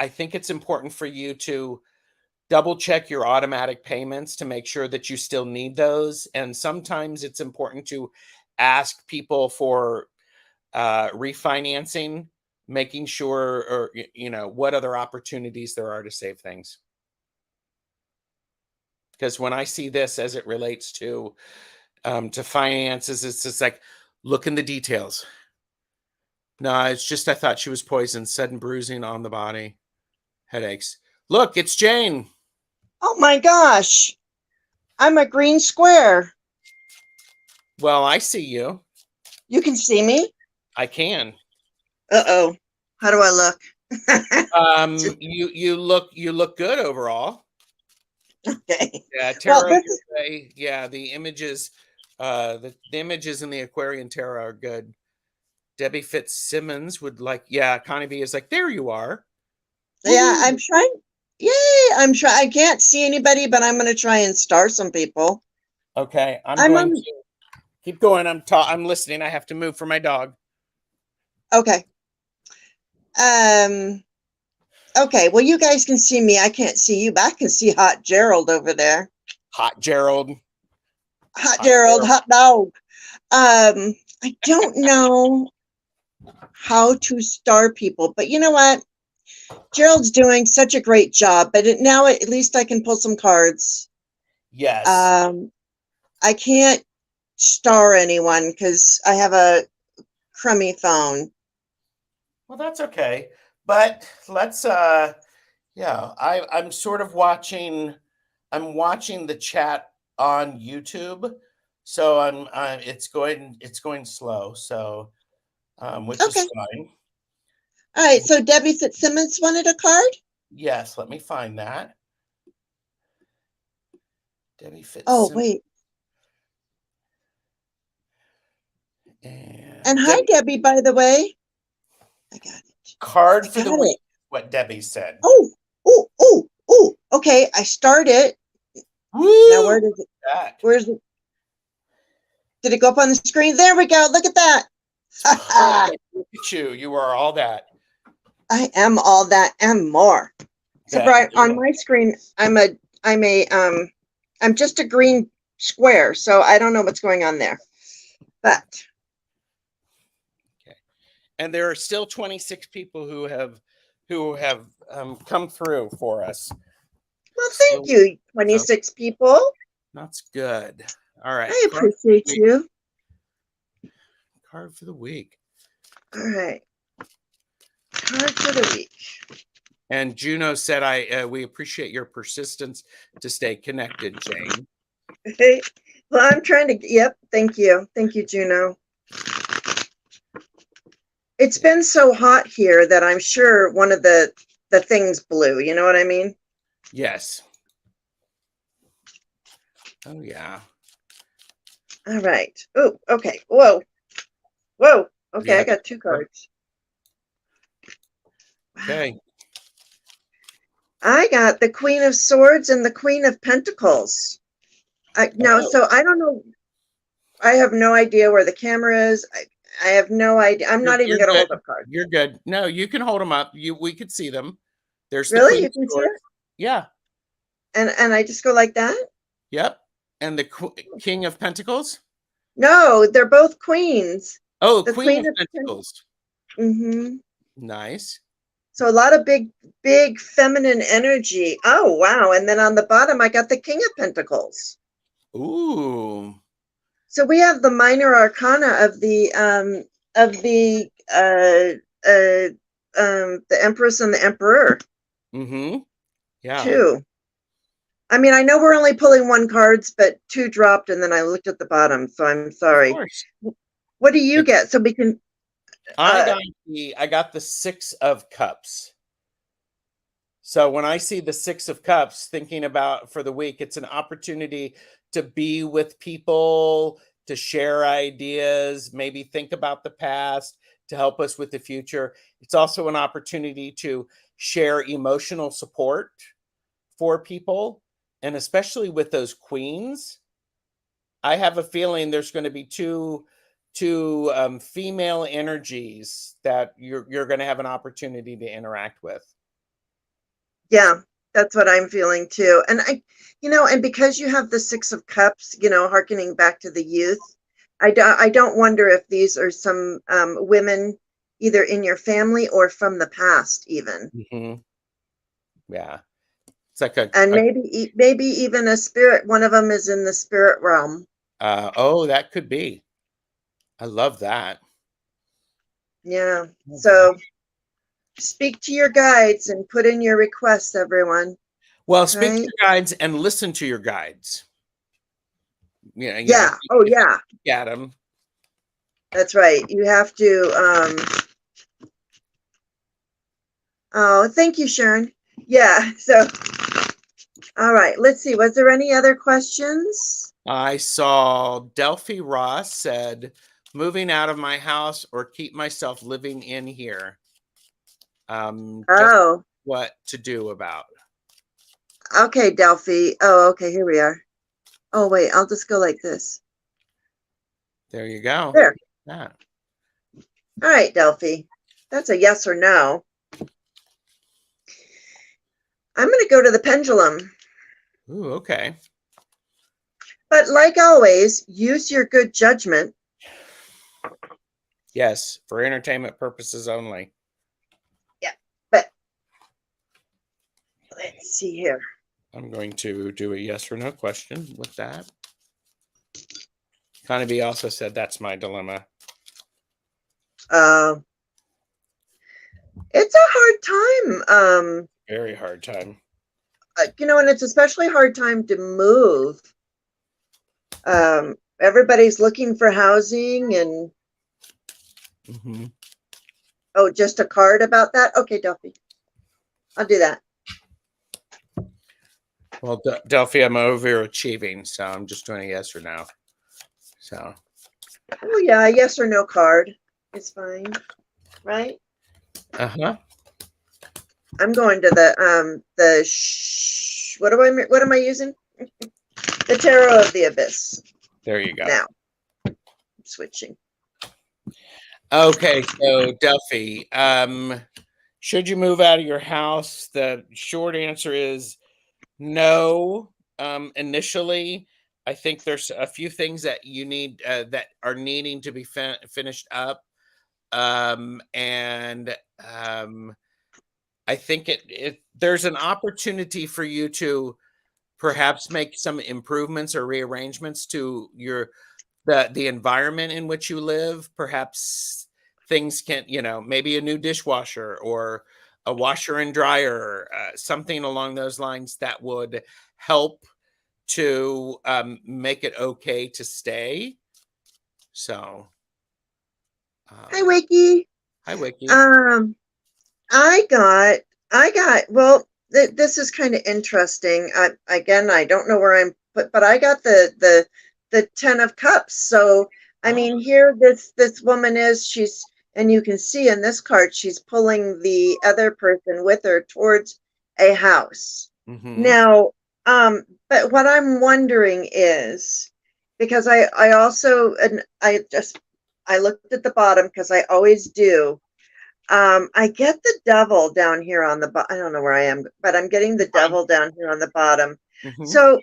think it's important for you to double check your automatic payments to make sure that you still need those. And sometimes it's important to ask people for refinancing, making sure, or what other opportunities there are to save things. Because when I see this as it relates to finances, it's just like, look in the details. No, it's just I thought she was poisoned. Sudden bruising on the body, headaches. Look, it's Jane. Oh my gosh, I'm a green square. Well, I see you. You can see me? I can. Uh-oh. How do I look? You look good overall. Okay. Yeah, tarot. Well, Yeah, the images, the images in the Aquarian tarot are good. Debbie Fitzsimmons would like, yeah, Connie B is like, there you are. yeah, I'm trying. Yay, I'm trying. I can't see anybody, but I'm going to try and star some people. Okay, I'm going to keep going. I'm listening. I have to move for my dog. Okay. Okay, well, you guys can see me. I can't see you, but I can see Hot Gerald over there. Hot Gerald. Hot Gerald, hot dog. I don't know how to star people, but you know what? Gerald's doing such a great job, but now at least I can pull some cards. Yes. I can't star anyone because I have a crummy phone. Well, that's okay. But let's yeah, I'm sort of watching the chat on YouTube. So it's going slow. So which is fine. All right, so Debbie Fitzsimmons wanted a card? Yes, let me find that. Debbie Fitzsimmons. Oh, wait. And hi, Debbie, by the way. I got it. Card for the week, what Debbie said. Oh, okay. I start it. Woo! Now, where does it? Where's it? Did it go up on the screen? There we go. Look at that. Look at you. You are all that. I am all that and more. So on my screen, I'm just a green square, so I don't know what's going on there. But okay, and there are still 26 people who have come through for us. Well, thank you, 26 people. That's good. All right, I appreciate you. Card for the week. All right. Card for the week. And Juno said, we appreciate your persistence to stay connected, Jane. Well, I'm trying to, yep, thank you. Thank you, Juno. It's been so hot here that I'm sure one of the things blew, you know what I mean? Yes. Oh, yeah. All right. Oh, okay. Whoa. Whoa. Okay, Yeah. I got 2 cards. Okay. I got the Queen of Swords and the Queen of Pentacles. Now, so I don't know. I have no idea where the camera is. I have no idea. I'm not even You're going to good. hold up cards. You're good. No, you can hold them up. We could see them. There's the Really? Queen You of can see Swords. it? Yeah. And I just go like that? Yep. And the King of Pentacles. No, they're both queens. Oh, The Queen Queen of of Pentacles. Mm-hmm. Nice. So a lot of big feminine energy. Oh, wow. And then on the bottom, I got the King of Pentacles. Ooh. So we have the minor arcana of the Empress and the Emperor. Mm-hmm. Yeah. Too. I mean, I know we're only pulling 1 cards, but 2 dropped, and then I looked at the bottom, so I'm sorry. Of course. What do you get? So we can. I got the 6 of Cups. So when I see the 6 of Cups, thinking about for the week, it's an opportunity to be with people, to share ideas, maybe think about the past, to help us with the future. It's also an opportunity to share emotional support for people, and especially with those queens. I have a feeling there's going to be two female energies that you're going to have an opportunity to interact with. Yeah, that's what I'm feeling too. And and because you have the 6 of Cups, hearkening back to the youth, I don't wonder if these are some women either in your family or from the past even. Mm-hmm. Yeah. It's like a And maybe even a spirit. One of them is in the spirit realm. oh, that could be. I love that. Yeah. Love So that. speak to your guides and put in your requests, everyone. Well, speak to Right? your guides and listen to your guides. Yeah. Oh, yeah. Look at them. That's right. You have to. Oh, thank you, Sharon. Yeah. So, all right. Let's see. Was there any other questions? I saw Delphi Ross said, moving out of my house or keep myself living in here. Just Oh, what to do about. okay, Delphi. Oh, okay. Here we are. Oh, wait. I'll just go like this. There you go. There. That. All right, Delphi. That's a yes or no. I'm going to go to the pendulum. Ooh, okay. But like always, use your good judgment. Yes, for entertainment purposes only. Yeah, but let's see here. I'm going to do a yes or no question with that. Connie also said that's my dilemma. It's a hard time. Very hard time. And it's especially hard time to move. Everybody's looking for housing and Mm-hmm. oh, just a card about that? Okay, Delphi. I'll do that. Well, Delphi, I'm overachieving, so I'm just doing a yes or no. So. Oh yeah, a yes or no card is fine, right? Uh-huh. I'm going to the what am I using? The Tarot of the Abyss. There you go. Now, I'm switching. Okay, so Delphi, should you move out of your house? The short answer is no. Initially, I think there's a few things that you need that are needing to be finished up, and I think there's an opportunity for you to perhaps make some improvements or rearrangements to the environment in which you live. Perhaps things can, maybe a new dishwasher or a washer and dryer, something along those lines that would help to make it okay to stay. So, Hi, Wiki. Hi, Wiki. I got, well, this is kind of interesting. Again, I don't know where I'm, but I got the 10 of Cups. So, I mean, here this woman is, and you can see in this card, she's pulling the other person with her towards a house. Mm-hmm. Now, but what I'm wondering is, because I also, and I looked at the bottom because I always do. I get the devil down here on the bottom. I don't know where I am, but I'm getting the devil down here on the bottom. Mm-hmm. So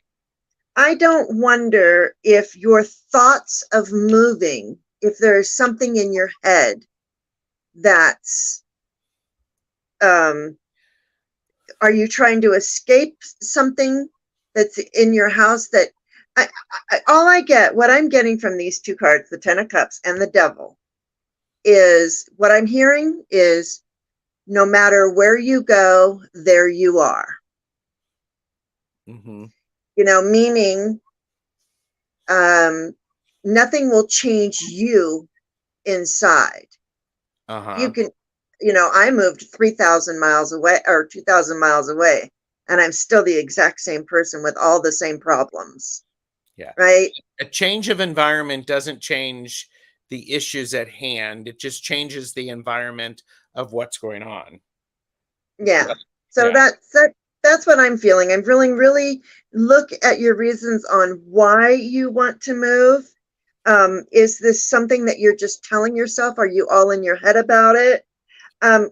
I don't wonder if your thoughts of moving, if there's something in your head that's, are you trying to escape something that's in your house that all I get, what I'm getting from these two cards, the 10 of Cups and the devil, is what I'm hearing is no matter where you go, there you are. Mm-hmm. You know, meaning nothing will change you inside. You can, you know, I moved 3,000 miles away or 2,000 miles away, and I'm still the exact same person with all the same problems. Yeah. Right. A change of environment doesn't change the issues at hand. It just changes the environment of what's going on. Yeah. So Yeah. that's what I'm feeling. I'm feeling really look at your reasons on why you want to move. Is this something that you're just telling yourself? Are you all in your head about it?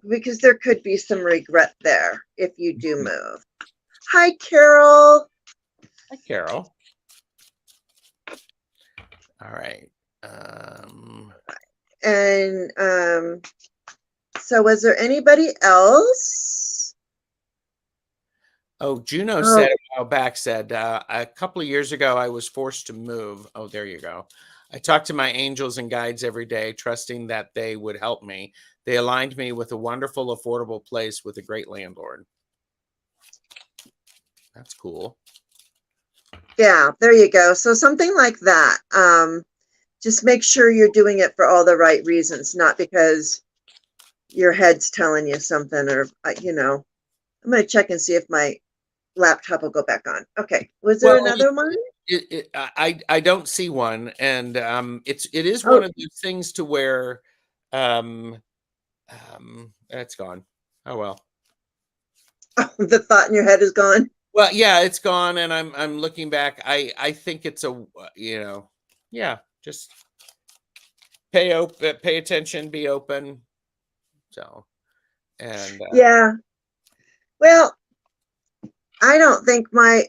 Because there could be some regret there if you do move. Hi, Carol. Hi, Carol. All right. And so was there anybody else? Oh, Juno said a while back, a couple of years ago, I was forced to move. Oh, there you go. I talked to my angels and guides every day, trusting that they would help me. They aligned me with a wonderful, affordable place with a great landlord. That's cool. Yeah, there you go. So something like that. Just make sure you're doing it for all the right reasons, not because your head's telling you something or, you know, I'm going to check and see if my laptop will go back on. Okay. Was there another one? I don't see one. And it is one of those things to where it's gone. Oh, well. Oh, the thought in your head is gone. Well, yeah, it's gone. And I'm looking back. I think it's a, you know, yeah, just pay attention, be open. So, and yeah. Well, I don't think my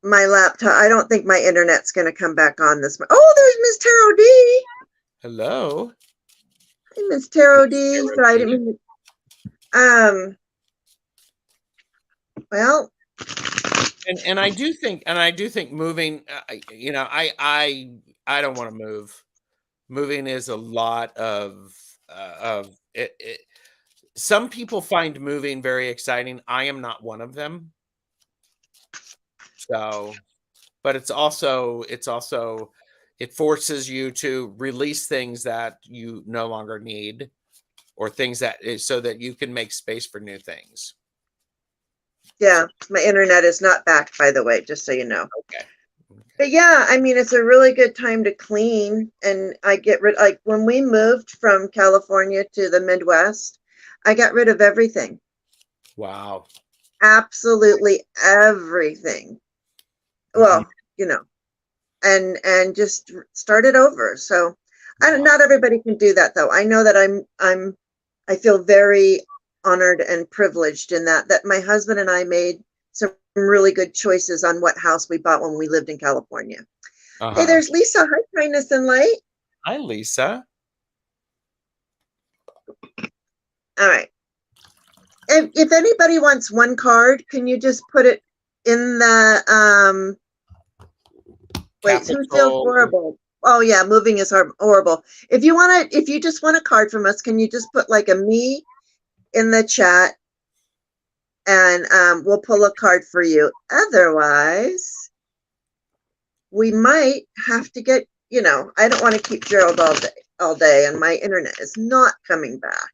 laptop, I don't think my internet's going to come back on this. Oh, there's Miss Tarot D. Hello. Hey, Miss Tarot D. So I didn't mean to, well, and I do think moving, you know, I don't want to move. Moving is a lot of it. Some people find moving very exciting. I am not one of them. So, but it forces you to release things that you no longer need, or things so that you can make space for new things. Yeah, my internet is not back, by the way, just so you know. Okay. But yeah, I mean, it's a really good time to clean. And I get rid, like when we moved from California to the Midwest, I got rid of everything. Wow. Absolutely everything. Well, you know, and just started over. So not everybody can do that though. I know that I feel very honored and privileged in that my husband and I made some really good choices on what house we bought when we lived in California. Hey, there's Lisa. Hi, Kindness and Light. Hi, Lisa. All right. If anybody wants one card, can you just put it in the wait, who feels horrible? Oh yeah, moving is horrible. If you just want a card from us, can you just put like a me in the chat, and we'll pull a card for you. Otherwise, we might have to get, I don't want to keep Gerald all day, and my internet is not coming back.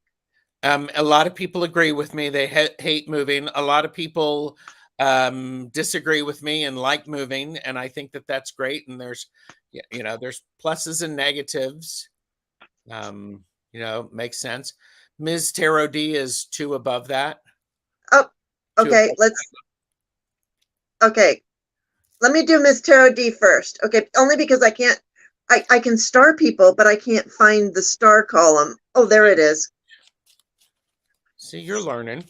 A lot of people agree with me. They hate moving. A lot of people disagree with me and like moving, and I think that that's great. And there's, there's pluses and negatives. Makes sense. Ms. Tarot D is 2 above that. Oh, okay. Okay. Let me do Ms. Tarot D first. Okay. Only because I can't, I can star people, but I can't find the star column. Oh, there it is. See, you're learning.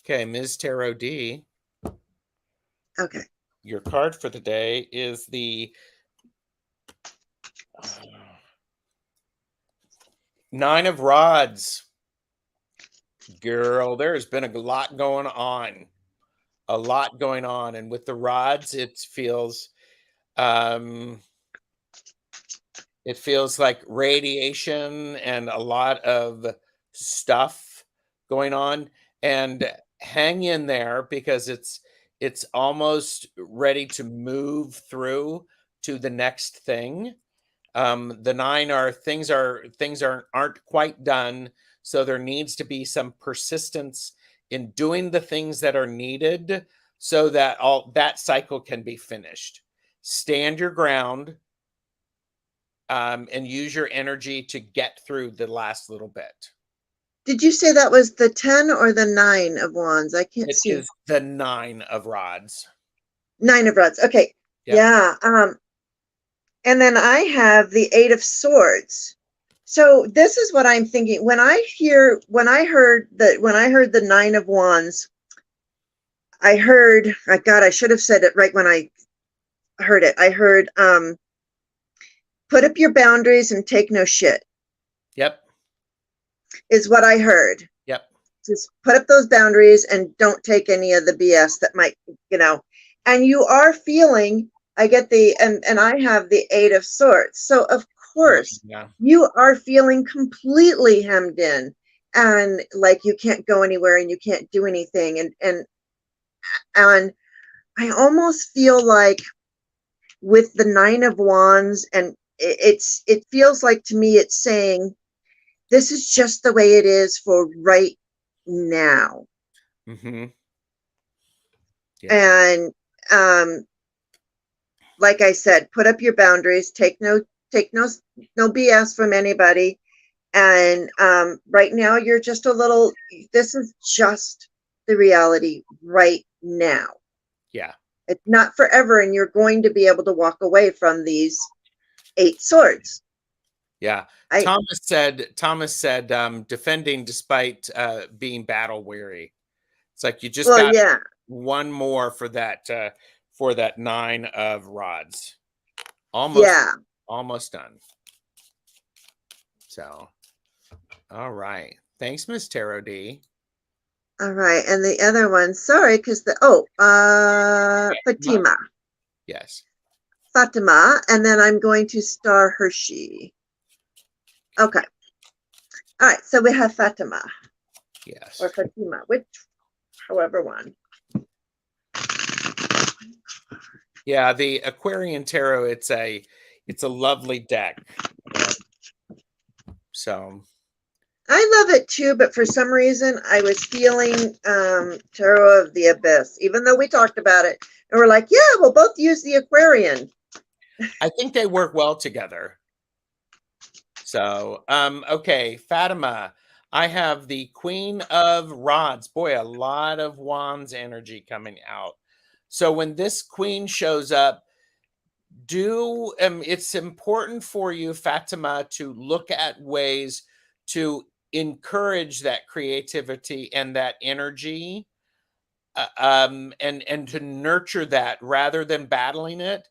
Okay, Ms. Tarot D. Okay. Your card for the day is the 9 of Rods. Girl, there's been a lot going on. A lot going on. And with the rods, it feels like radiation and a lot of stuff going on. And hang in there, because it's almost ready to move through to the next thing. The 9 are things aren't quite done, so there needs to be some persistence in doing the things that are needed so that all that cycle can be finished. Stand your ground, and use your energy to get through the last little bit. Did you say that was the 10 or the 9 of Wands? I can't see. It is the 9 of Rods. 9 of Rods. Okay. Yep. Yeah. And then I have the 8 of Swords. So this is what I'm thinking. When I heard the 9 of Wands, I heard, oh God, I should have said it right when I heard it. I heard, put up your boundaries and take no shit. Yep. Is what I heard. Yep. Just put up those boundaries and don't take any of the BS that might, and you are feeling, I get and I have the 8 of Swords. So of course, you are feeling completely hemmed in, and like you can't go anywhere and you can't do anything. And I almost feel like with the 9 of Wands, and it feels like to me, it's saying, this is just the way it is for right now. Mm-hmm. Yeah. And like I said, put up your boundaries, take no BS from anybody. And right now you're just this is just the reality right now. Yeah. It's not forever, and you're going to be able to walk away from these 8 swords. Yeah. Thomas said defending despite being battle weary. It's like you just got one more for that 9 of Rods. Almost done. So, all right. Thanks, Miss Tarot D. All right. And the other one, sorry, because Fatima. Yes. Fatima. And then I'm going to star Hershey. Okay. All right. So we have Fatima. Yes. Or Fatima, however one. Yeah, the Aquarian Tarot, it's a lovely deck. So I love it too, but for some reason I was feeling Tarot of the Abyss, even though we talked about it and we're like, yeah, we'll both use the Aquarian. I think they work well together. So, okay, Fatima, I have the Queen of Rods. Boy, a lot of Wands energy coming out. So when this queen shows up, it's important for you, Fatima, to look at ways to encourage that creativity and that energy, and to nurture that rather than battling it.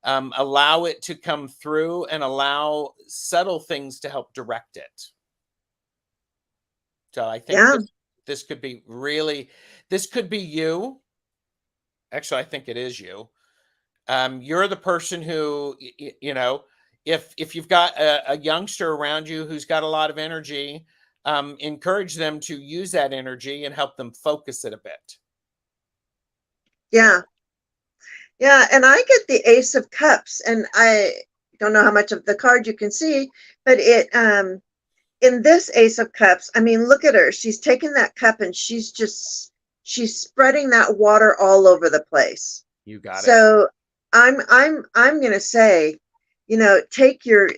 Allow it to come through and allow subtle things to help direct it. So I think this could be you. Actually, I think it is you. You're the person who, if you've got a youngster around you who's got a lot of energy, encourage them to use that energy and help them focus it a bit. Yeah. Yeah, and I get the Ace of Cups, and I don't know how much of the card you can see, but it in this Ace of Cups, I mean, look at her. She's taking that cup and she's spreading that water all over the place. You got it. So I'm gonna say, take your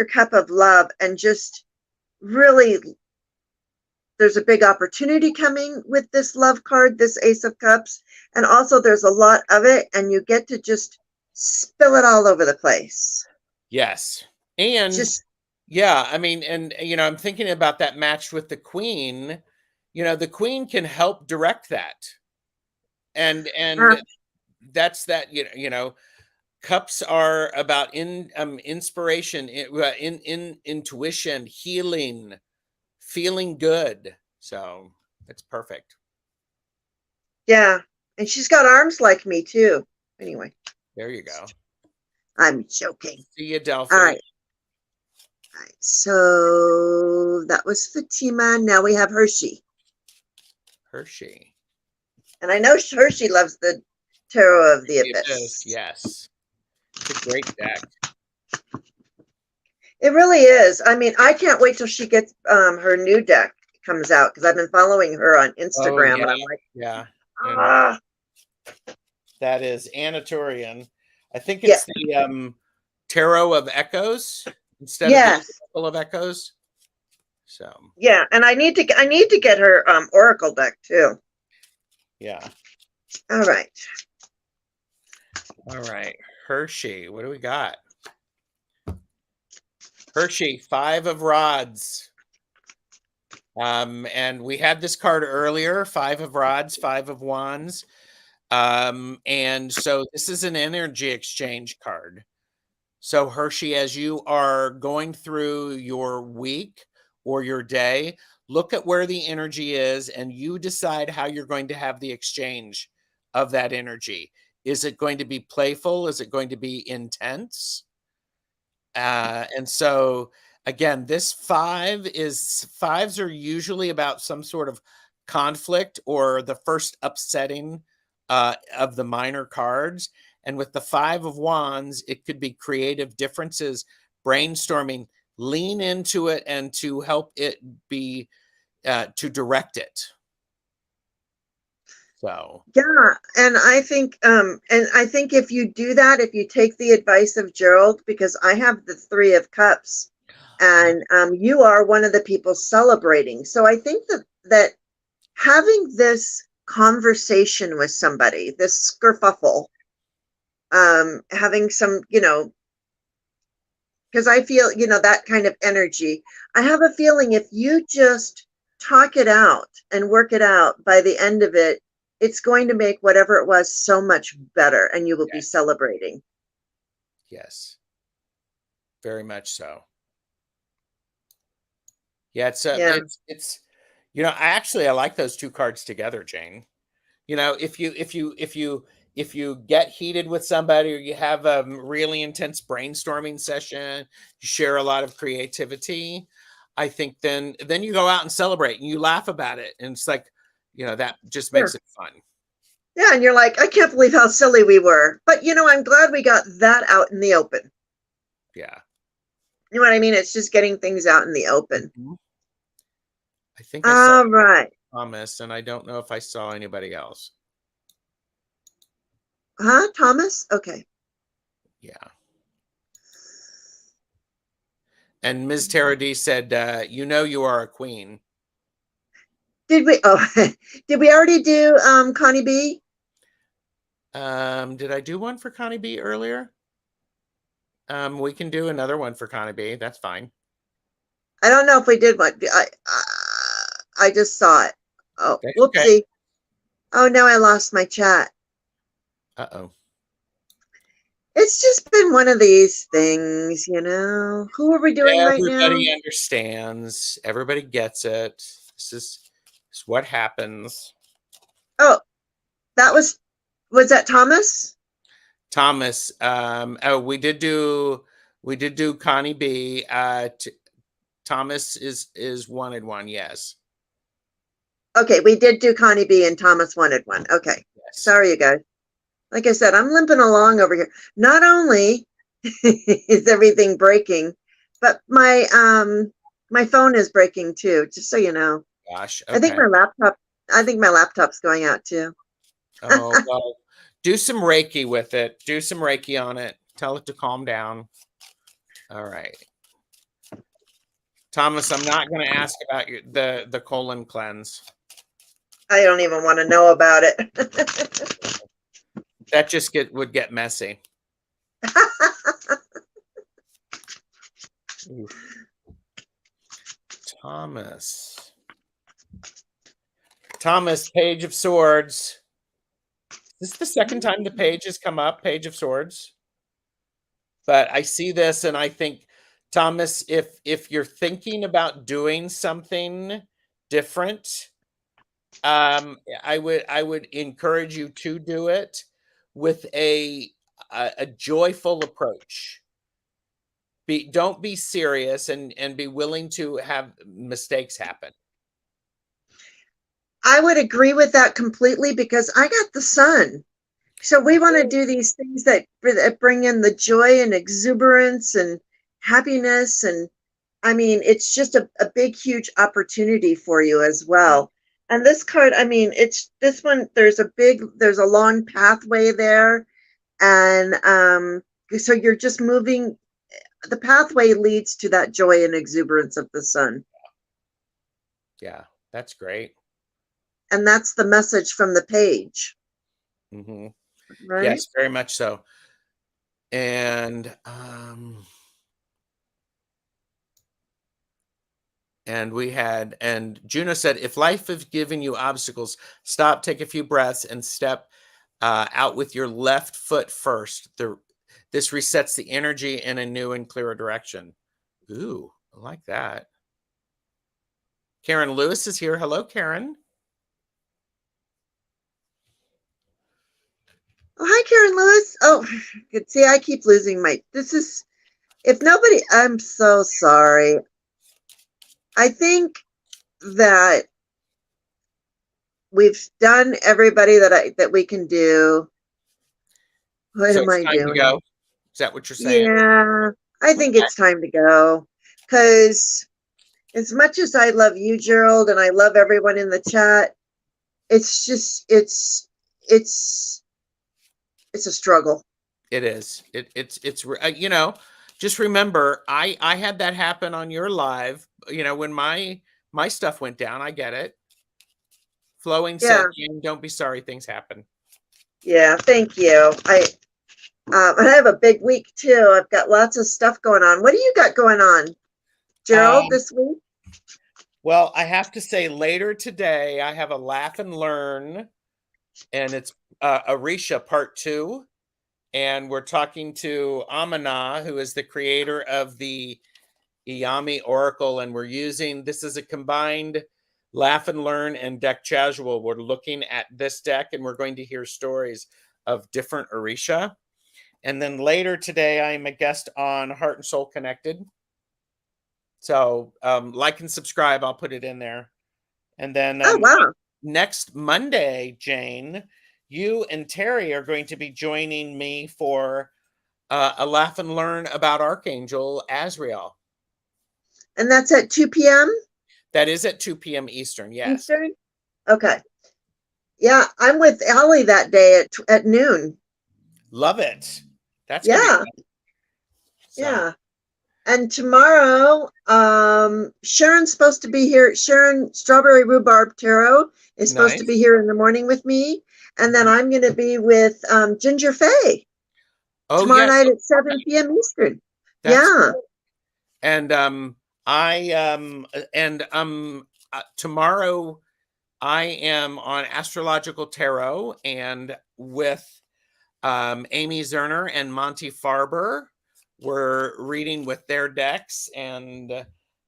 cup of love and just really, there's a big opportunity coming with this love card, this Ace of Cups, and also there's a lot of it, and you get to just spill it all over the place. Yes. And Just yeah, I mean, and I'm thinking about that matched with the Queen. The Queen can help direct that. And that's that, cups are about inspiration, in intuition, healing, feeling good. So it's perfect. yeah, and she's got arms like me too. Anyway, There you go. I'm joking. See you, Delphi. All right. So that was Fatima. Now we have Hershey. Hershey. And I know Hershey loves the Tarot of the Abyss. Yes. It's a great deck. It really is. I mean, I can't wait till she gets her new deck comes out, because I've been following her on Instagram. Oh, yeah. And I'm like, yeah. ah. That is Anatorian. I think it's the Tarot of Echoes instead of the Oracle of Echoes. So yeah, and I need to get her Oracle deck too. Yeah. All right. Hershey. What do we got? Hershey, 5 of Rods. And we had this card earlier, 5 of Rods, 5 of Wands. And so this is an energy exchange card. So Hershey, as you are going through your week or your day, look at where the energy is and you decide how you're going to have the exchange of that energy. Is it going to be playful? Is it going to be intense? And so again, this fives are usually about some sort of conflict or the first upsetting of the minor cards. And with the 5 of Wands, it could be creative differences, brainstorming, lean into it, and to help it be, to direct it. So yeah, and I think if you do that, if you take the advice of Gerald, because I have the 3 of Cups, and you are one of the people celebrating. So I think that having this conversation with somebody, this skerfuffle, having some, because I feel, that kind of energy. I have a feeling if you just talk it out and work it out, by the end of it, it's going to make whatever it was so much better, and you will be celebrating. Yes, very much so. Yeah, it's I like those 2 cards together, Jane. If you get heated with somebody, or you have a really intense brainstorming session, you share a lot of creativity, I think then you go out and celebrate and you laugh about it. And it's like, that just makes it fun. Yeah. And you're like, I can't believe how silly we were. But, I'm glad we got that out in the open. Yeah. You know what I mean? It's just getting things out in the open. Mm-hmm. I think I saw Thomas, and I don't know if I saw anybody else. Thomas? Okay. Yeah. And Ms. Tara D said, you are a queen. Did we already do Connie B? Did I do one for Connie B earlier? We can do another one for Connie B. That's fine. I don't know if we did one. I just saw it. Oh, that's whoopsie. Okay. Oh, now I lost my chat. Uh-oh. It's just been one of these things, Who are we doing right now? Everybody understands. Everybody gets it. This is what happens. Oh, was that Thomas? Thomas. We did do Connie B. Thomas is wanted one. Yes. Okay, we did do Connie B and Thomas wanted one. Okay. Yes. Sorry, you guys. like I said, I'm limping along over here. Not only is everything breaking, but my phone is breaking too, just so you know. Gosh. I think Okay. my laptop's going out too. Oh, well, do some Reiki with it. Do some Reiki on it. Tell it to calm down. All right. Thomas, I'm not going to ask about the colon cleanse. I don't even want to know about it. That just would get messy. Oof. Thomas, Page of Swords. This is the second time the page has come up, Page of Swords. But I see this and I think, Thomas, if you're thinking about doing something different, I would encourage you to do it with a joyful approach. Don't be serious and be willing to have mistakes happen. I would agree with that completely because I got the sun. So we want to do these things that bring in the joy and exuberance and happiness. And I mean, it's just a big, huge opportunity for you as well. And this card, I mean, it's this one, there's a long pathway there. And so you're just moving, the pathway leads to that joy and exuberance of the sun. Yeah, that's great. And that's the message from the page. Mm-hmm. Right? Yes, very much so. And Juno said, if life has given you obstacles, stop, take a few breaths, and step out with your left foot first. This resets the energy in a new and clearer direction. Ooh, I like that. Karen Lewis is here. Hello, Karen. Oh, hi, Karen Lewis. Oh, see, I keep losing I'm so sorry. I think that we've done everybody that we can do. What am I doing? To go. Is that what you're saying? Yeah, I think it's time to go. Because as much as I love you, Gerald, and I love everyone in the chat, it's just it's a struggle. It is. It's just remember, I had that happen on your live. When my stuff went down, I get it. Flowing said, don't be sorry, things happen. Yeah, thank you. And I have a big week too. I've got lots of stuff going on. What do you got going on, Gerald, this week? Well, I have to say, later today, I have a Laugh and Learn, and it's Arisha Part 2. And we're talking to Amana, who is the creator of the Iyami Oracle. And this is a combined Laugh and Learn and deck casual. We're looking at this deck and we're going to hear stories of different Orisha. And then later today, I am a guest on Heart and Soul Connected. So like and subscribe, I'll put it in there. And then next Monday, Jane, you and Terry are going to be joining me for a Laugh and Learn about Archangel Azrael. And that's at 2 p.m.? That is at 2 p.m. Eastern, yes. Eastern? Okay. Yeah, I'm with Allie that day at noon. Love it. That's Yeah. And tomorrow, Sharon's supposed to be here. Sharon Strawberry Rhubarb Tarot is supposed to be here in the morning with me. And then I'm going to be with Ginger Faye tomorrow night at 7 p.m. Eastern. Cool. And tomorrow I am on Astrological Tarot and with Amy Zerner and Monty Farber. We're reading with their decks, and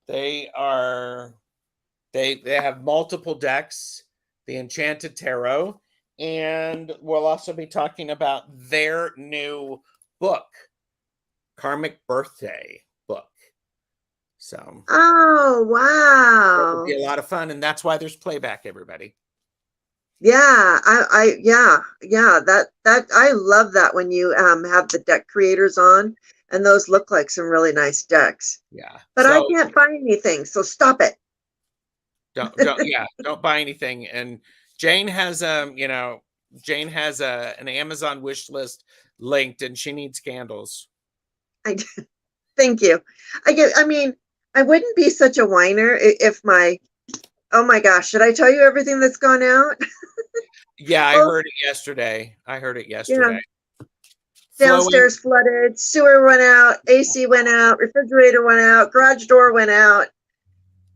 they have multiple decks, the Enchanted Tarot, and we'll also be talking about their new book, Karmic Birthday book. So, oh wow, it'll be a lot of fun, and that's why there's playback, everybody. Yeah, yeah. That I love that when you have the deck creators on, and those look like some really nice decks. Yeah. But I So can't buy anything, so stop it. don't buy anything. And Jane has Jane has an Amazon wish list linked, and she needs candles. I thank you. I mean, I wouldn't be such a whiner if my, oh my gosh, should I tell you everything that's gone out? Yeah, I Well, heard it yesterday. yeah, Flowing. downstairs flooded, sewer went out, AC went out, refrigerator went out, garage door went out.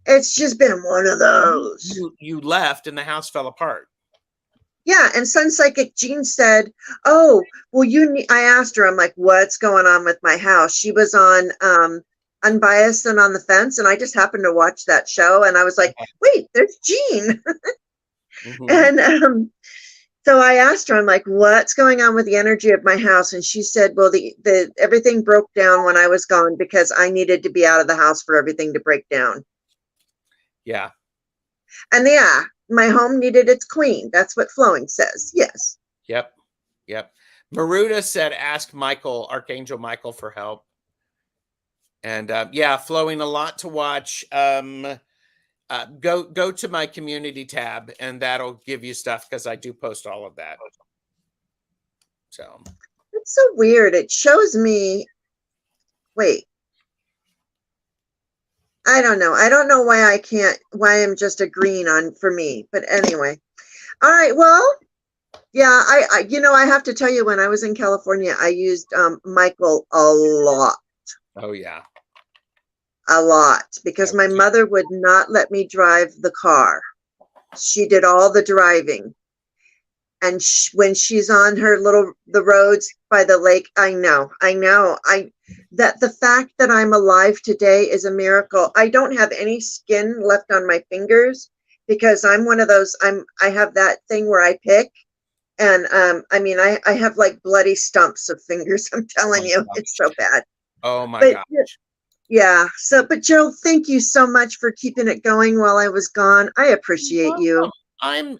It's just been one of those. You left and the house fell apart. Yeah, and Sun Psychic Jean said, "Oh, well, you need." I asked her, I'm like, "What's going on with my house?" She was on Unbiased and on the Fence, and I just happened to watch that show, and I was like, "Wait, there's Jean." And so I asked her, I'm like, "What's going on with the energy of my house?" And she said, "Well, the everything broke down when I was gone because I needed to be out of the house for everything to break down." Yeah. And yeah, my home needed its queen. That's what Flowing says. Yes. Yep. Maruda said, "Ask Michael, Archangel Michael, for help." And yeah, Flowing, a lot to watch. Go to my community tab, and that'll give you stuff because I do post all of that. So It's so weird. It shows me. Wait. I don't know. I don't know why why I'm just a green on for me. But anyway. All right. Well, yeah, I have to tell you, when I was in California, I used Michael a lot. oh yeah. A lot, because my mother would not let me drive the car. She did all the driving. And when she's on the roads by the lake, I know that the fact that I'm alive today is a miracle. I don't have any skin left on my fingers because I'm one of those, I have that thing where I pick, and I mean, I have like bloody stumps of fingers. I'm telling you, it's so bad. Oh my But gosh. yeah. So, but Gerald, thank you so much for keeping it going while I was gone. I appreciate you. I'm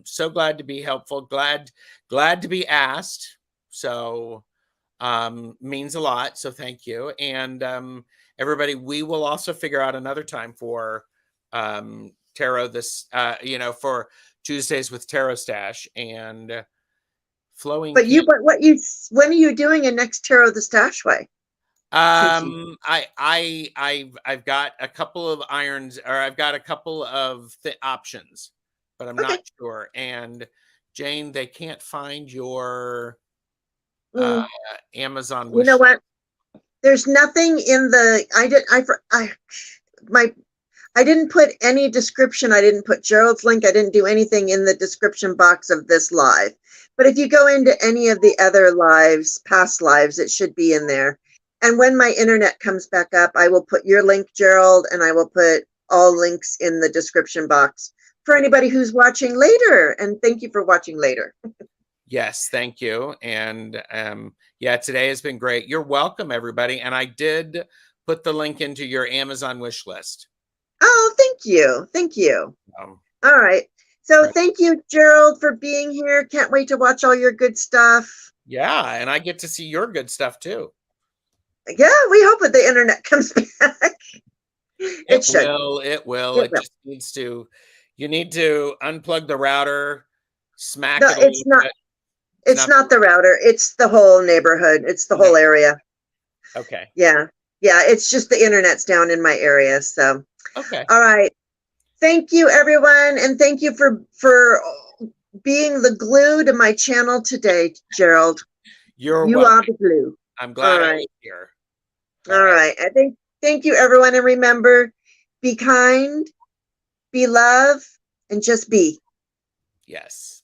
so glad to be helpful. Glad to be asked. So means a lot. So thank you. And everybody, we will also figure out another time for tarot this for Tuesdays with TarotStache and Flowing. But when are you doing a next Tarot the Stash way? I've got a couple of irons, or I've got a couple of options, but I'm not sure. And Jane, they can't find your Amazon wish. You know what? There's nothing in the I didn't put any description. I didn't put Gerald's link. I didn't do anything in the description box of this live. But if you go into any of the other lives, past lives, it should be in there. And when my internet comes back up, I will put your link, Gerald, and I will put all links in the description box for anybody who's watching later. And thank you for watching later. Yes, thank you. And yeah, today has been great. You're welcome, everybody. And I did put the link into your Amazon wish list. Oh, thank you. Thank you. All right. So thank you, Gerald, for being here. Can't wait to watch all your good stuff. Yeah, and I get to see your good stuff too. Yeah, we hope that the internet comes back. It will. It just needs to. You need to unplug the router, smack it. It's not. It's not the router. It's the whole neighborhood. It's the whole area. Okay. Yeah. It's just the internet's down in my area. So. Okay. All right. Thank you, everyone, and thank you for being the glue to my channel today, Gerald. You are the glue. I'm glad I was here. All right. Thank you, everyone, and remember, be kind, be love, and just be. Yes.